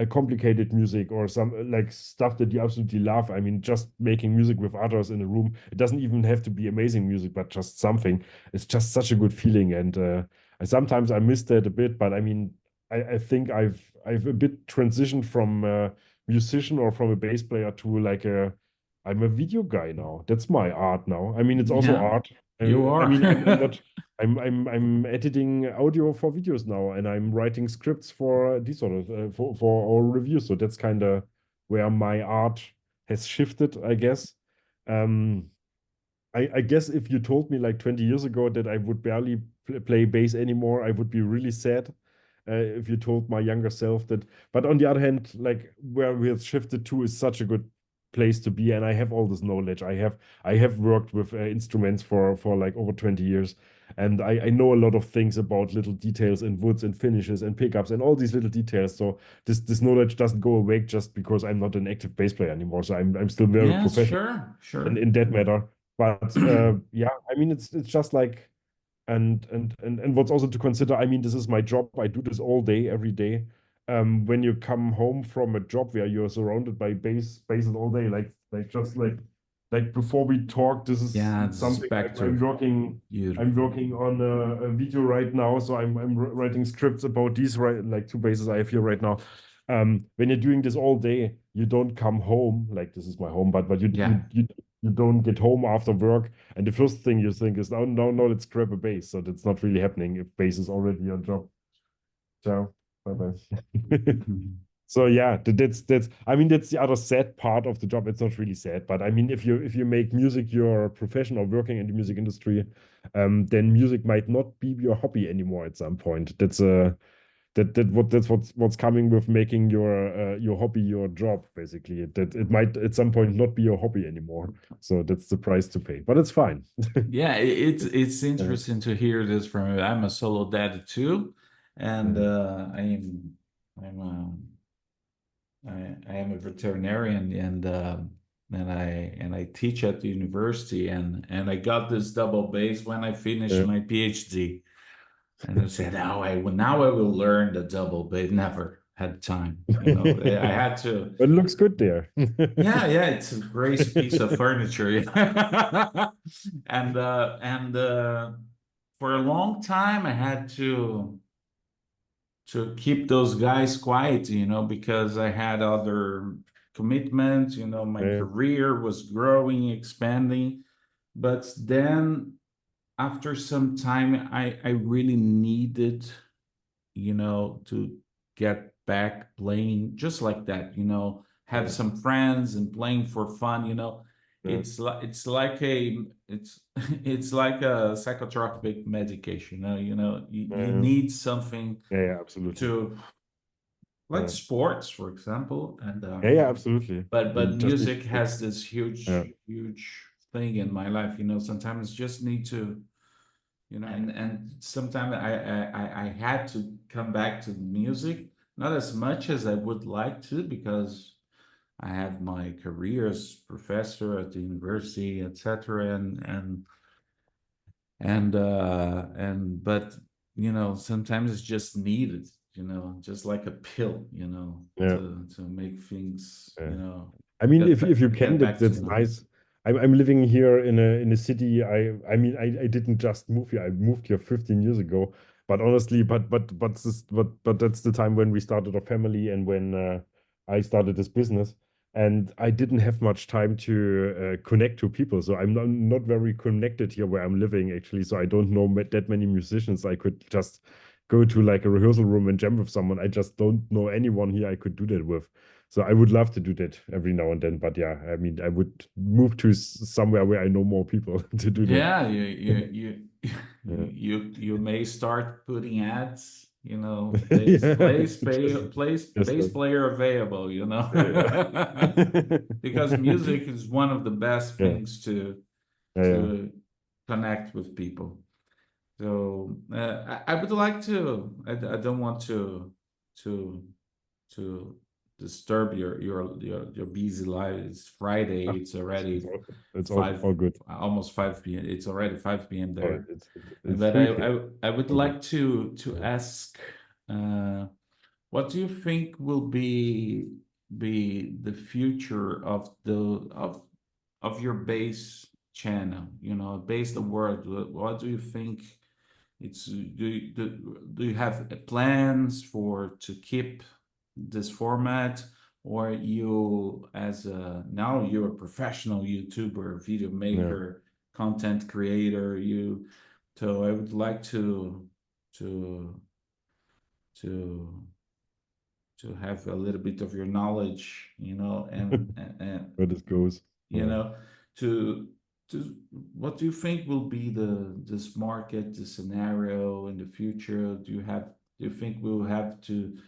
complicated music or some like stuff that you absolutely love. I mean, just making music with others in a room. It doesn't even have to be amazing music, but just something. It's just such a good feeling, and sometimes I miss that a bit. But I mean, I think I've a bit transitioned from musician or from a bass player to like a I'm a video guy now. That's my art now. I mean, it's also Yeah, art. you I are. mean, I'm not. I'm editing audio for videos now, and I'm writing scripts for these sort of for our reviews. So that's kind of where my art has shifted, I guess. Um, I guess if you told me like 20 years ago that I would barely play bass anymore, I would be really sad. If you told my younger self that, but on the other hand, like where we have shifted to is such a good place to be, and I have all this knowledge. I have worked with instruments for like over 20 years, and I know a lot of things about little details and woods and finishes and pickups and all these little details. So this knowledge doesn't go away just because I'm not an active bass player anymore. So I'm still very Yes, professional sure, sure. in that matter. But yeah, I mean it's just like and what's also to consider, I mean, this is my job. I do this all day, every day. When you come home from a job where you're surrounded by bases all day, like just like before we talk, this is Yeah, it's something back I'm to working. you. I'm working on a video right now, so I'm writing scripts about these right like two bases I have here right now. When you're doing this all day, you don't come home like this is my home, but Yeah. you don't get home after work and the first thing you think is, no, let's grab a base. So that's not really happening if base is already your job. Ciao. Bye bye. Mhm. So yeah, that's I mean that's the other sad part of the job. It's not really sad, but I mean if you make music your profession or working in the music industry, then music might not be your hobby anymore at some point. That's what's coming with making your hobby your job, basically. That it might at some point not be your hobby anymore. So that's the price to pay. But it's fine. Yeah, it's Yeah, interesting to hear this from you. I'm a solo dad too, and yeah, I'm I am a veterinarian, and I teach at the university, and I got this double bass when I finished yeah. my PhD. And I said, now I will learn the double bass. Never had time, you know. I had to. But it looks good there. Yeah, yeah, it's a great piece of furniture. And for a long time, I had to keep those guys quiet, you know, because I had other commitments. You know, my Yeah, career was growing, expanding. But then, after some time, I really needed, you know, to get back playing just like that, you know, have yeah, some friends and playing for fun, you know. yeah, It's like a it's it's like a psychotropic medication, you know, you yeah, need something yeah, yeah, absolutely. to, like Yeah, sports, for example, and yeah, yeah, absolutely. You but just need music to fix. has this Yeah, huge thing in my life, you know. Sometimes just need to, you know, and sometimes I had to come back to music, not as much as I would like to, because I have my career as professor at the university, etc. And but, you know, sometimes it's just needed, you know, just like a pill, you know, yeah. to make things, Yeah. you know, I mean, if you can, get back to that's normal. nice. I'm living here in a city. I mean I didn't just move here. I moved here 15 years ago. But honestly, but that's the time when we started our family and when I started this business. And I didn't have much time to connect to people. So I'm not very connected here where I'm living actually. So I don't know that many musicians. I could just go to like a rehearsal room and jam with someone. I just don't know anyone here I could do that with. So I would love to do that every now and then, but yeah, I mean, I would move to somewhere where I know more people to do that. Yeah, you Yeah, you may start putting ads, you know, yeah, just bass like player available, you know. yeah, Because music is one of the best yeah, things yeah, yeah, to connect with people. So I would like to. I don't want to disturb your busy life. It's Friday. Ah, It's already it's five, all good. almost 5 p.m. It's already 5 p.m. Oh, there. it's But 3 p.m. I would Okay. like to ask, what do you think will be the future of your base channel? You know, base the world. What do you think? Do you have plans for to keep this format, or you as a now you're a professional YouTuber, video Yeah. maker, content creator, so I would like to to have a little bit of your knowledge, and Where this goes. you know to to what do you think will be this market, the scenario in the future? Do you think we'll have to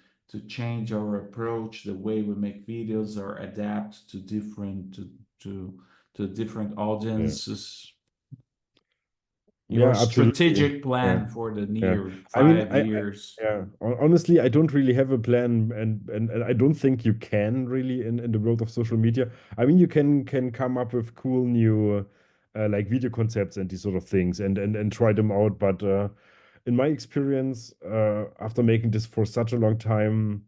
change our approach, the way we make videos, or adapt to to different Yeah. audiences? Your Yeah, absolutely. strategic Yeah. plan for the Yeah. near I mean, five years? yeah, honestly, I don't really have a plan, and I don't think you can really in the world of social media. I mean, you can come up with cool new like video concepts and these sort of things and try them out. But in my experience, after making this for such a long time,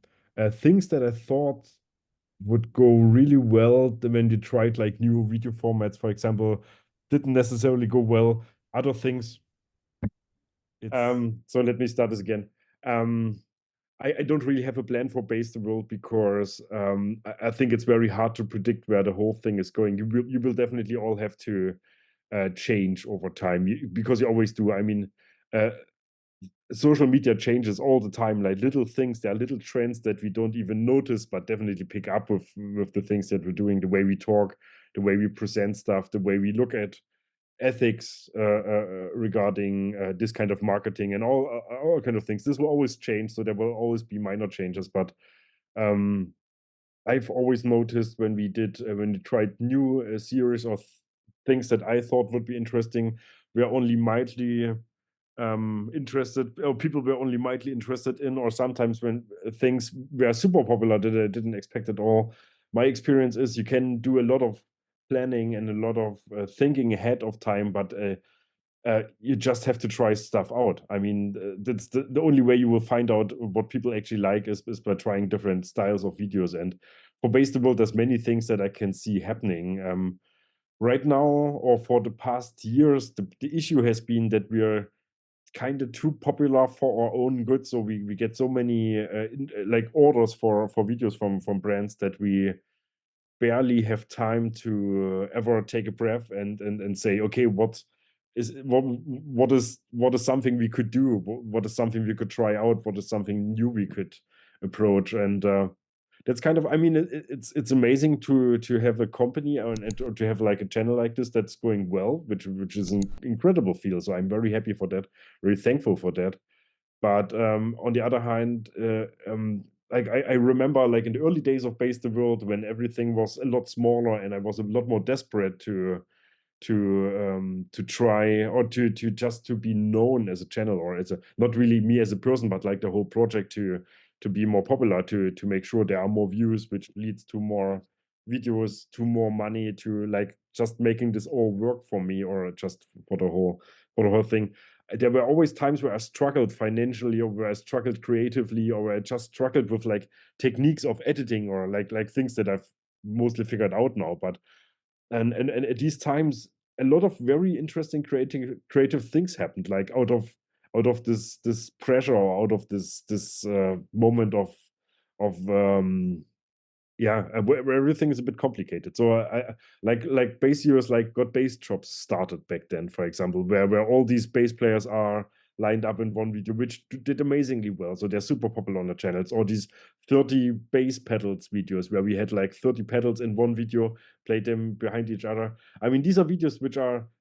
things that I thought would go really well when you tried like new video formats, for example, didn't necessarily go well. Other things so let me start this again. Um, I don't really have a plan for Base the World because I think it's very hard to predict where the whole thing is going. You will definitely all have to change over time because you always do. I mean, uh, social media changes all the time, like little things. There are little trends that we don't even notice, but definitely pick up with the things that we're doing, the way we talk, the way we present stuff, the way we look at ethics regarding this kind of marketing and all kind of things. This will always change, so there will always be minor changes. But um, I've always noticed when we tried new series of things that I thought would be interesting, we are only mildly interested, or people were only mildly interested in, or sometimes when things were super popular that I didn't expect at all. My experience is you can do a lot of planning and a lot of thinking ahead of time, but you just have to try stuff out. I mean, that's the only way you will find out what people actually like is by trying different styles of videos. And for Base the World, there's many things that I can see happening. Right now, or for the past years, the issue has been that we are kind of too popular for our own good. So we get so many like orders for videos from brands that we barely have time to ever take a breath and say, okay, what is something we could do? What is something we could try out? What is something new we could approach? And that's kind of, I mean, it's amazing to have a company or to have like a channel like this that's going well, which is an incredible field. So I'm very happy for that, very thankful for that. But on the other hand, like I remember like in the early days of Base the World when everything was a lot smaller and I was a lot more desperate to try or to just to be known as a channel or as a not really me as a person, but like the whole project to be more popular, to make sure there are more views, which leads to more videos, to more money, to like just making this all work for me or just for the whole thing. There were always times where I struggled financially or where I struggled creatively or where I just struggled with like techniques of editing or like things that I've mostly figured out now. But and at these times a lot of very interesting creative things happened, like out of this pressure or out of this moment of yeah, where everything is a bit complicated. So I like bass heroes like got bass drops started back then, for example, where all these bass players are lined up in one video, which did amazingly well. So they're super popular on the channels. Or these 30 bass pedals videos where we had like 30 pedals in one video, played them behind each other. I mean, these are videos which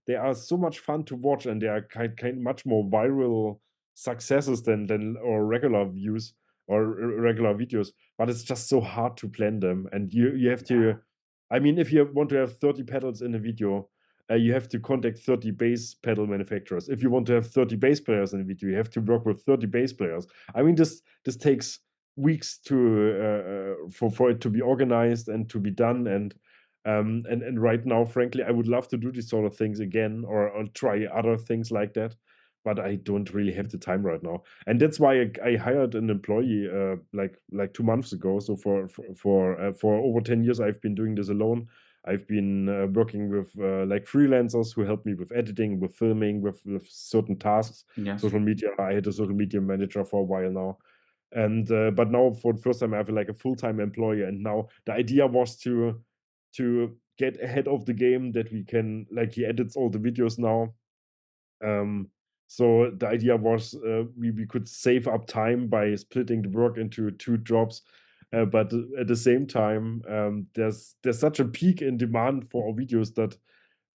they are so much fun to watch and they are kind much more viral successes than or regular views or regular videos, but it's just so hard to plan them. And you have to, I mean, if you want to have 30 pedals in a video, you have to contact 30 bass pedal manufacturers. If you want to have 30 bass players in a video, you have to work with 30 bass players. I mean, this takes weeks to for it to be organized and to be done. And right now, frankly, I would love to do these sort of things again, or try other things like that, but I don't really have the time right now. And that's why I hired an employee like 2 months ago. So for over 10 years, I've been doing this alone. I've been working with like freelancers who help me with editing, with filming, with certain tasks. Yes. Social media. I had a social media manager for a while now, and but now for the first time I have like a full-time employee. And now the idea was to get ahead of the game, that we can, like, he edits all the videos now. So the idea was we could save up time by splitting the work into 2 jobs. But at the same time, there's such a peak in demand for our videos that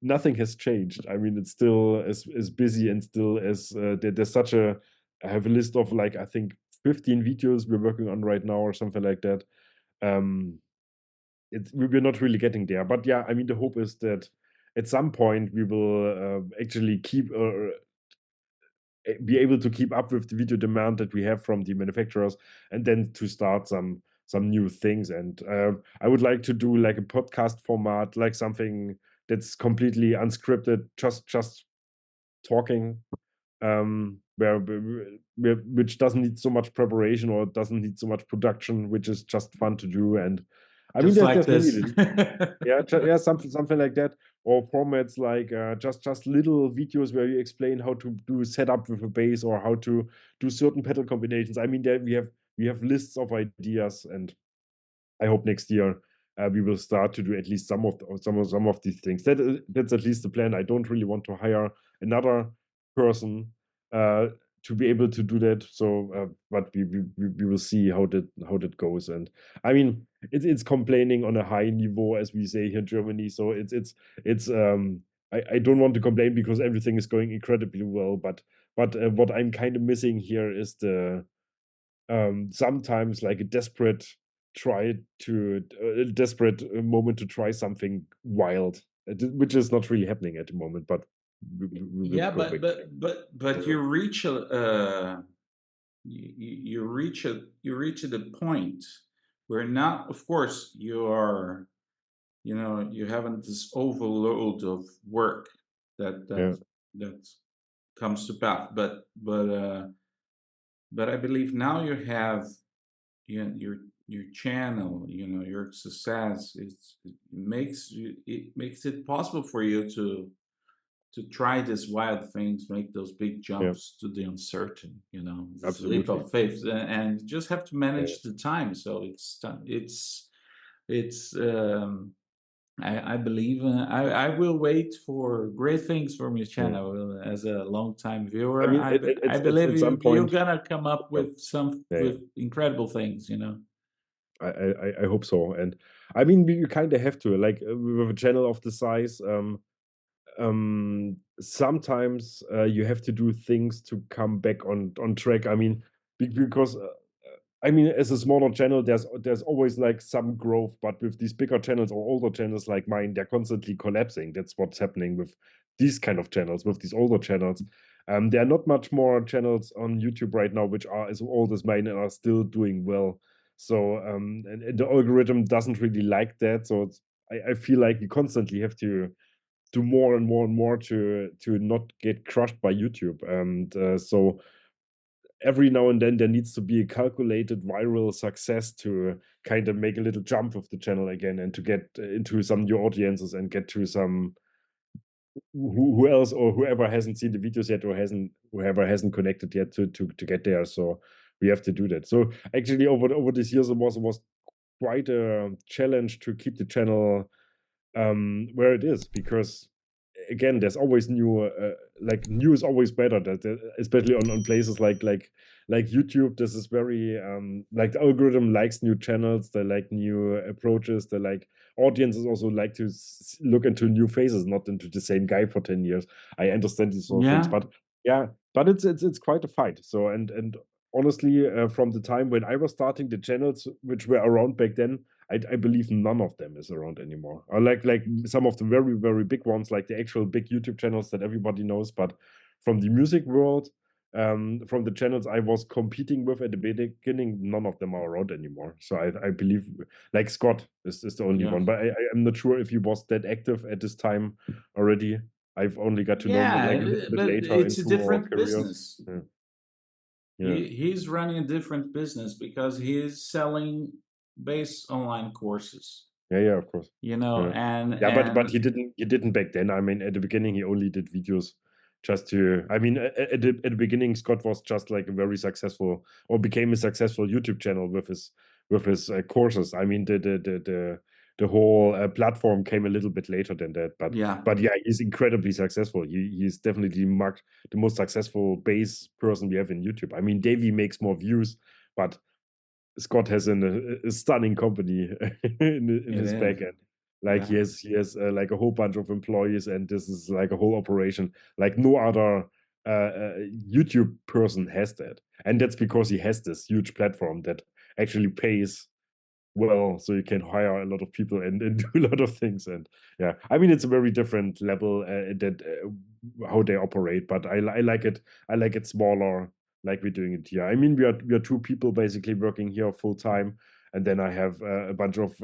nothing has changed. I mean, it's still as busy, and still as there's such a. I have a list of like, I think 15 videos we're working on right now, or something like that. We're not really getting there, but yeah, I mean, the hope is that at some point we will actually be able to keep up with the video demand that we have from the manufacturers, and then to start some new things. And I would like to do like a podcast format, like something that's completely unscripted, just talking, which doesn't need so much preparation, or doesn't need so much production, which is just fun to do. And I mean, Just like there's this. yeah, something like that, or formats like just little videos where you explain how to do setup with a bass, or how to do certain pedal combinations. I mean, there we have lists of ideas, and I hope next year we will start to do at least some of these things. That's at least the plan. I don't really want to hire another person to be able to do that. So, but we will see how that goes. And I mean, it's complaining on a high niveau, as we say here in Germany. So it's I don't want to complain because everything is going incredibly well. But what I'm kind of missing here is the sometimes like a desperate moment to try something wild, which is not really happening at the moment. But we will Yeah, go but back. but you reach a you reach the point where now, of course, you are, you haven't this overload of work that Yeah, that comes to pass, but I believe now you have, your channel, your success. It makes it possible for you to try these wild things, make those big yeah, jumps to the uncertain, this leap absolutely. of faith, and you just have to manage Yes. the time. So it's I believe, I will wait for great things from your Yeah. channel. As a long-time I viewer, mean, I it's believe at some you're point. gonna come up Yeah, with yeah. with incredible things. I hope so. And I mean, we kind of have to, like, with a channel of the size. Sometimes you have to do things to come back on track. I mean, because I mean, as a smaller channel, there's always like some growth, but with these bigger channels or older channels like mine, they're constantly collapsing. That's what's happening with these kind of channels, with these older channels. There are not much more channels on YouTube right now which are as old as mine and are still doing well. So and the algorithm doesn't really like that. So I feel like we constantly have to do more and more and more to not get crushed by YouTube. And so every now and then there needs to be a calculated viral success to kind of make a little jump of the channel again, and to get into some new audiences, and get to some who else, or whoever hasn't seen the videos yet, or whoever hasn't connected yet to get there. So we have to do that. So actually over these years it was quite a challenge to keep the channel where it is, because again, there's always new like new is always better, especially on places like YouTube. This is very like the algorithm likes new channels, they like new approaches, they like audiences also like to look into new faces, not into the same guy for 10 years. I understand these sort of things, Yeah. but yeah, but it's quite a fight. So and honestly, from the time when I was starting, the channels which were around back then, I believe none of them is around anymore. Or like some of the very, very big ones, like the actual big YouTube channels that everybody knows. But from the music world, from the channels I was competing with at the beginning, none of them are around anymore. So I believe like Scott is the only Yeah. one, but I'm not sure if he was that active at this time already. I've only got to know him like a little bit but later it's a into our different careers. business. Yeah. Yeah. He's running a different business because he's selling base online courses, Yeah, of course. you know, Yeah. and Yeah, but he didn't back then. I mean, at the beginning he only did videos just to. I mean, at the beginning Scott was just like a very successful, or became a successful YouTube channel with his courses. I mean, the whole platform came a little bit later than that, yeah, but yeah, he's incredibly successful. He's definitely marked the most successful base person we have in YouTube. I mean, Davey makes more views, but Scott has a stunning company in it his is. back end. Like Yeah, he has like a whole bunch of employees, and this is like a whole operation. Like no other YouTube person has that, and that's because he has this huge platform that actually pays well, so you can hire a lot of people and do a lot of things. And yeah, I mean it's a very different level that how they operate, but I like it. I like it smaller, like we're doing it here. I mean we are two people basically working here full time, and then I have a bunch of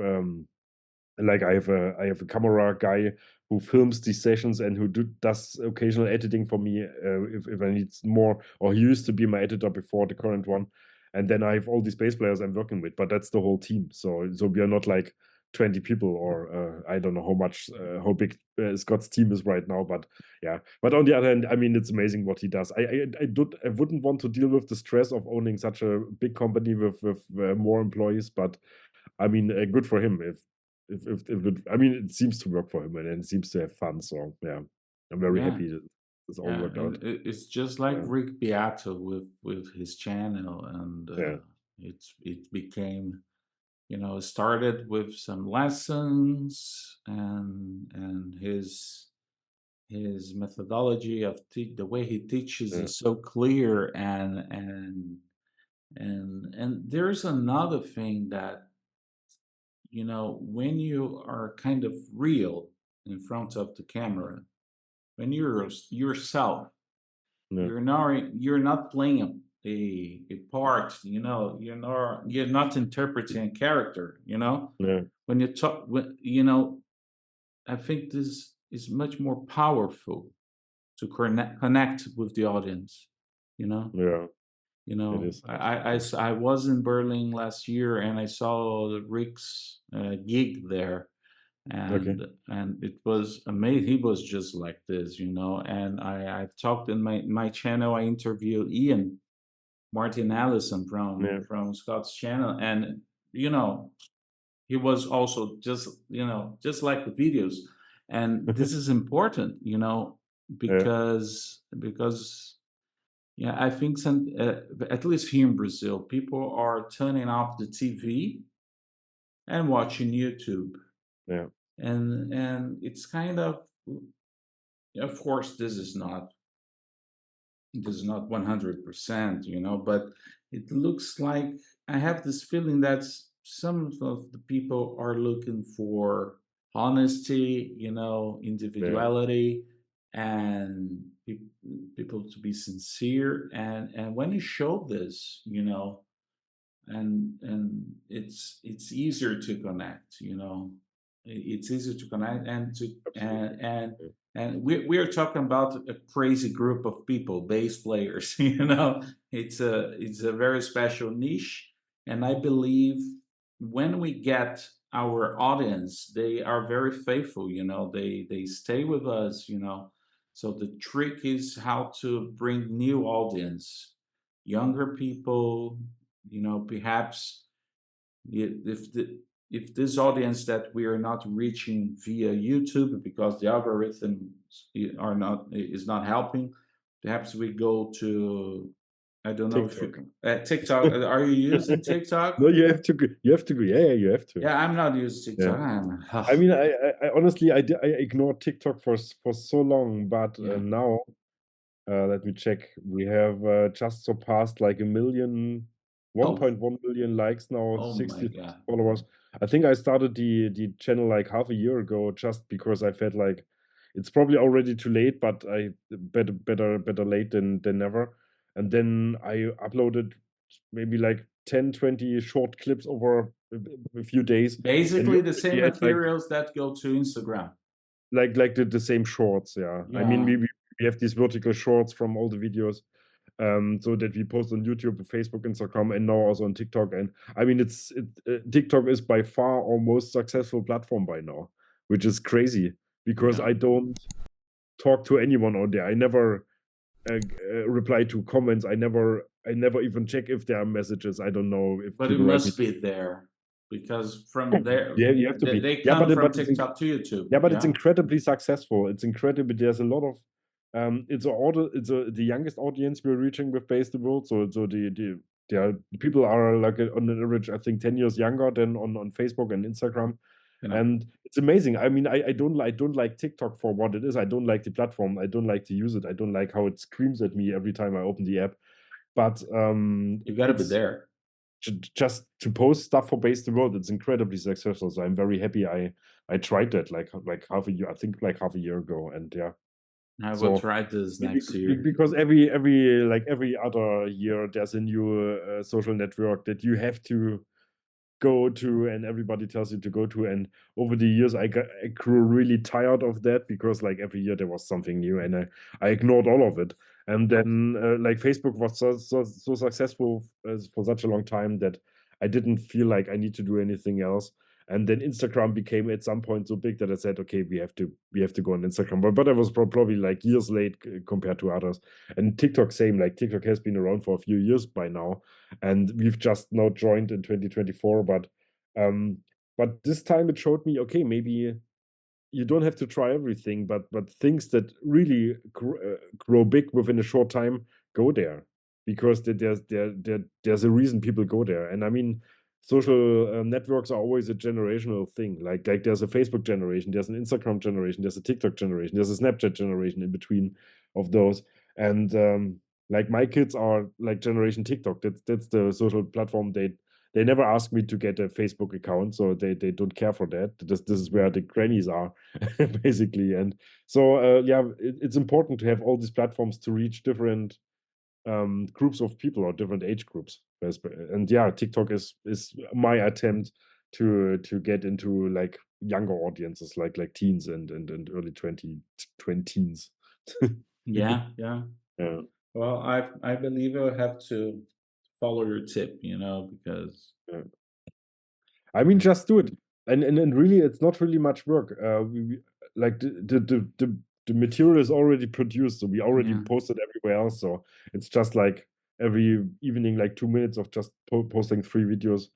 like I have a camera guy who films these sessions and who does occasional editing for me if I need more, or he used to be my editor before the current one. And then I have all these bass players I'm working with, but that's the whole team. So we are not like 20 people, or I don't know how big Scott's team is right now, but yeah. But on the other hand, I mean it's amazing what he does. I wouldn't want to deal with the stress of owning such a big company with more employees, but I mean good for him if it, I mean, it seems to work for him and it seems to have fun. So yeah, I'm very yeah, happy that it's all yeah. worked out. It's just like Yeah, Rick Beato with his channel, and yeah, it became, you know, started with some lessons, and his methodology of the way he teaches yeah, is so clear, and there's another thing that, you know, when you are kind of real in front of the camera, when you're yourself, yeah, you're not playing a part, you know, you're not interpreting a character, you know. yeah, When you talk, you know, I think this is much more powerful to connect with the audience, you know. yeah. You It know, is. I was in Berlin last year, and I saw the Rick's gig there, Okay. and it was amazing. He was just like this, you know. And I've talked in my channel. I interviewed Ian Martin Allison Yeah. from Scott's channel, and you know, he was also just, you know, just like the videos. And this is important, you know, Yeah. because yeah, I think some, at least here in Brazil, people are turning off the TV and watching YouTube, Yeah. and it's kind of course, this is not 100%, you know, but it looks like I have this feeling that some of the people are looking for honesty, you know, Yeah. individuality, and people to be sincere. And when you show this, you know, and it's easier to connect, you know. It's easier to connect and to Absolutely. Yeah. and we're talking about a crazy group of people, bass players. You know, it's a very special niche, and I believe when we get our audience, they are very faithful, you know. They stay with us, you know. So the trick is how to bring new audience, younger people, you know. Perhaps if this audience that we are not reaching via YouTube because the algorithms is not helping, perhaps we go to, I don't know if TikTok. you TikTok. Are you using TikTok? No, you have to go. You have to go. Yeah, you have to. Yeah, I'm not using Yeah. TikTok. I mean, I honestly, I ignored TikTok for so long, but Yeah. now let me check. We have just surpassed like a million, Oh, 1.1 million likes now, oh my 60 God. followers. I think I started the channel like half a year ago just because I felt like it's probably already too late, but I better late than never. and then I uploaded maybe like 10, 20 short clips over a few days. Basically, And the same we had materials that go to Instagram. like the same shorts, yeah. I mean, we have these vertical shorts from all the videos, so that we post on YouTube, Facebook, Instagram, and now also on TikTok. And I mean, TikTok is by far our most successful platform by now, which is crazy because Yeah. I don't talk to anyone on there. I never reply to comments. I never even check if there are messages. I don't know if But it people write me. must be there because from there, Yeah, you have to be. they Yeah, come from but TikTok to YouTube. yeah, but it's incredibly successful. It's incredible. There's a lot of the youngest audience we're reaching with Base the World. So the people are like on an average, I think, 10 years younger than on Facebook and Instagram. Yeah. And it's amazing. I mean, I don't like TikTok for what it is. I don't like the platform. I don't like to use it. I don't like how it screams at me every time I open the app. But You got to be there. Just to post stuff for Base the World, it's incredibly successful. So I'm very happy I tried that like half a year, I think like half a year ago, and yeah. I will try this next year because every other year there's a new social network that you have to go to, and everybody tells you to go to. And over the years, I grew really tired of that because like every year there was something new, and I ignored all of it. And then like Facebook was so successful for such a long time that I didn't feel like I need to do anything else. And then Instagram became at some point so big that I said, okay, we have to go on Instagram. But I was probably like years late compared to others. And TikTok, same. Like TikTok has been around for a few years by now, and we've just now joined in 2024. But this time it showed me, okay, maybe you don't have to try everything, but things that really grow big within a short time, go there, because there's a reason people go there. And I mean, social networks are always a generational thing. Like there's a Facebook generation, there's an Instagram generation, there's a TikTok generation, there's a Snapchat generation in between of those. And like my kids are like generation TikTok. That's the social platform they never ask me to get a Facebook account, so they don't care for that. This is where the grannies are, basically. And so yeah, it's important to have all these platforms to reach different groups of people or different age groups. And yeah, TikTok is my attempt to get into like younger audiences, like teens and early 20s. Yeah. Yeah. Well, I believe I'll have to follow your tip, because Yeah. I mean, just do it, and really, it's not really much work. Like the material is already produced, so we already posted everywhere else. So it's just like every evening, like 2 minutes of just posting 3 videos.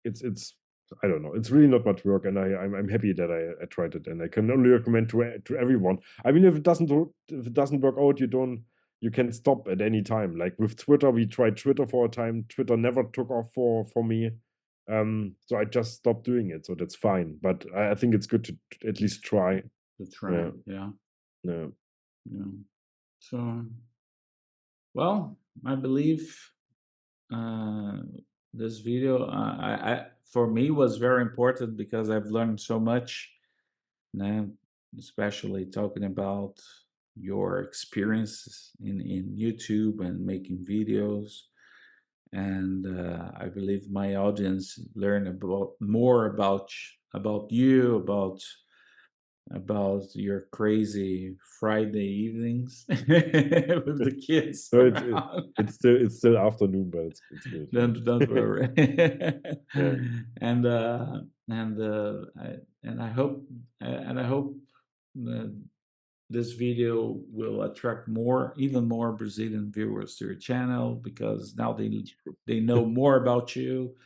It's I don't know. It's really not much work, and I'm happy that I tried it, and I can only recommend to everyone. I mean, if it doesn't work out, you can stop at any time. Like with Twitter, we tried Twitter for a time. Twitter never took off for me. So I just stopped doing it. So that's fine. But I think it's good to at least try. Yeah. Yeah. So, well, I believe this video, for me, was very important because I've learned so much, especially talking about your experiences in YouTube and making videos. And I believe my audience learn more about you, about your crazy Friday evenings with the kids. So it's still afternoon, but it's good. Don't worry. Yeah. And I hope this video will attract even more Brazilian viewers to your channel, because now they know more about you.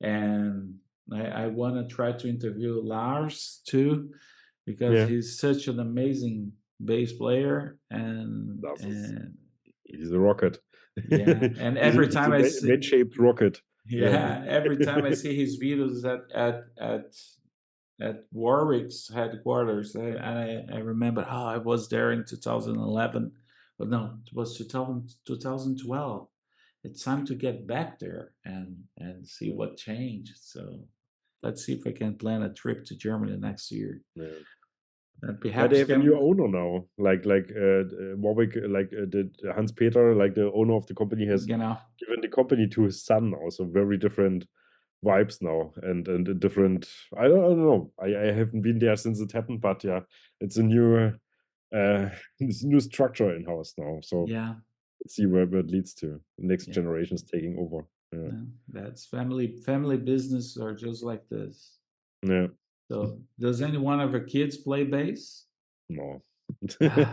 And I want to try to interview Lars too, because he's such an amazing bass player, and he's a rocket. Yeah, and every time I see man-shaped rocket. Yeah, every time I see his videos at Warwick's headquarters, I remember, I was there in 2011, but no, it was 2012. It's time to get back there and see what changed. So let's see if I can plan a trip to Germany next year. Yeah. Yeah, Perhaps they have a new owner now, like Warwick, the Hans Peter, like the owner of the company, has genau. given the company to his son now. So very different vibes now, and a different. I don't know. I haven't been there since it happened, but yeah, it's a new it's a new structure in house now. So Yeah, let's see where it leads to. The next yeah. generations taking over. Yeah. No, that's family business are just like this. Yeah. So, does any one of your kids play bass? No. Ah.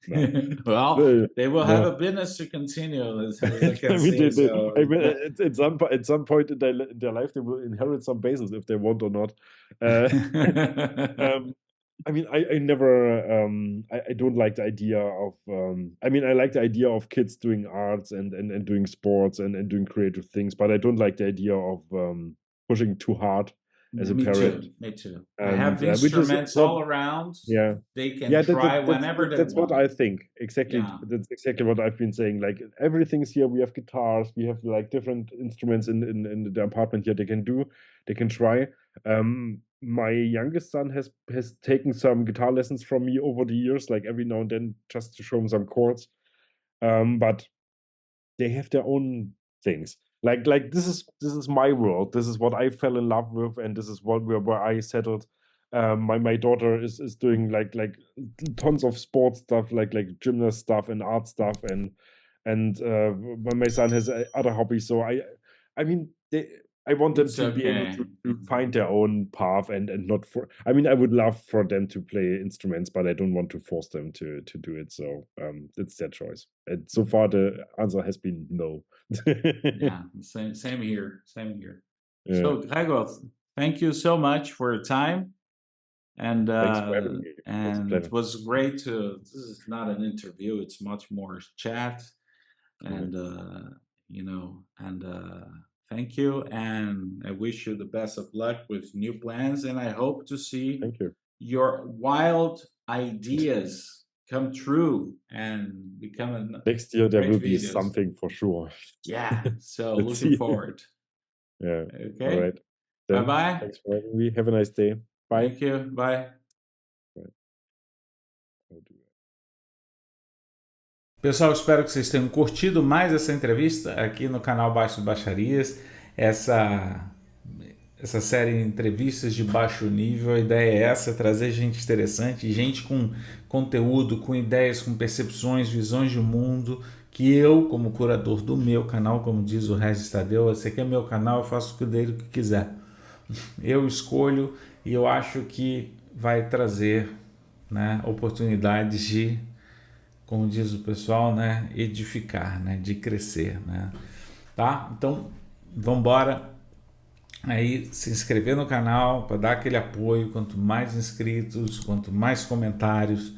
No. Well, they will have No. a business to continue, as I I can mean, say. So, I mean, at some point in their life, they will inherit some bases if they want or not. Um, I mean, I never, I don't like the idea of, I mean, I like the idea of kids doing arts and doing sports and doing creative things, but I don't like the idea of pushing too hard as a me parent. too. Me too. I And have which is instruments not, all around. yeah. They can Yeah, try whenever they that's what want. I think. Exactly, Yeah. that's exactly what I've been saying. Like everything's here. We have guitars. We have like different instruments in the apartment here. They can try. My youngest son has taken some guitar lessons from me over the years, like every now and then, just to show him some chords. But they have their own things. Like this is my world. This is what I fell in love with, and this is where I settled. My daughter is doing like tons of sports stuff, like gymnast stuff and art stuff, and my son has other hobbies. So I mean, I want them It's to be able okay. to find their own path and not for. I mean, I would love for them to play instruments, but I don't want to force them to do it. So it's their choice. And so far, the answer has been no. Yeah, same here. Same here. Yeah. So, Gregor, thank you so much for your time. And Thanks for having me. It's a and pleasure. it was great to. This is not an interview; it's much more chat. And you know, and thank you. And I wish you the best of luck with new plans. And I hope to see Thank you. your wild ideas come true and become a Next year there great will be videos. something for sure. Yeah. So Let's looking see. forward. Yeah. Okay. All right. Then, Bye-bye. thanks for having me. Have a nice day. Bye. Thank you. Bye. Pessoal, espero que vocês tenham curtido mais essa entrevista aqui no canal Baixo Baixarias. Essa série de entrevistas de baixo nível, a ideia é essa, trazer gente interessante, gente com conteúdo, com ideias, com percepções, visões de mundo, que eu, como curador do meu canal, como diz o Regis Tadeu, esse aqui é meu canal, eu faço dele o que quiser. Eu escolho e eu acho que vai trazer, né, oportunidades de, como diz o pessoal, né, edificar, né, de crescer, né? Tá? Então, vamos embora. Aí se inscrever no canal para dar aquele apoio. Quanto mais inscritos, quanto mais comentários,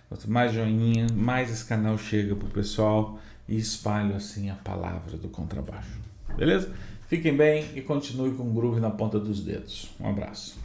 quanto mais joinha, mais esse canal chega pro pessoal e espalho assim a palavra do contrabaixo. Beleza? Fiquem bem e continue com o groove na ponta dos dedos. Um abraço.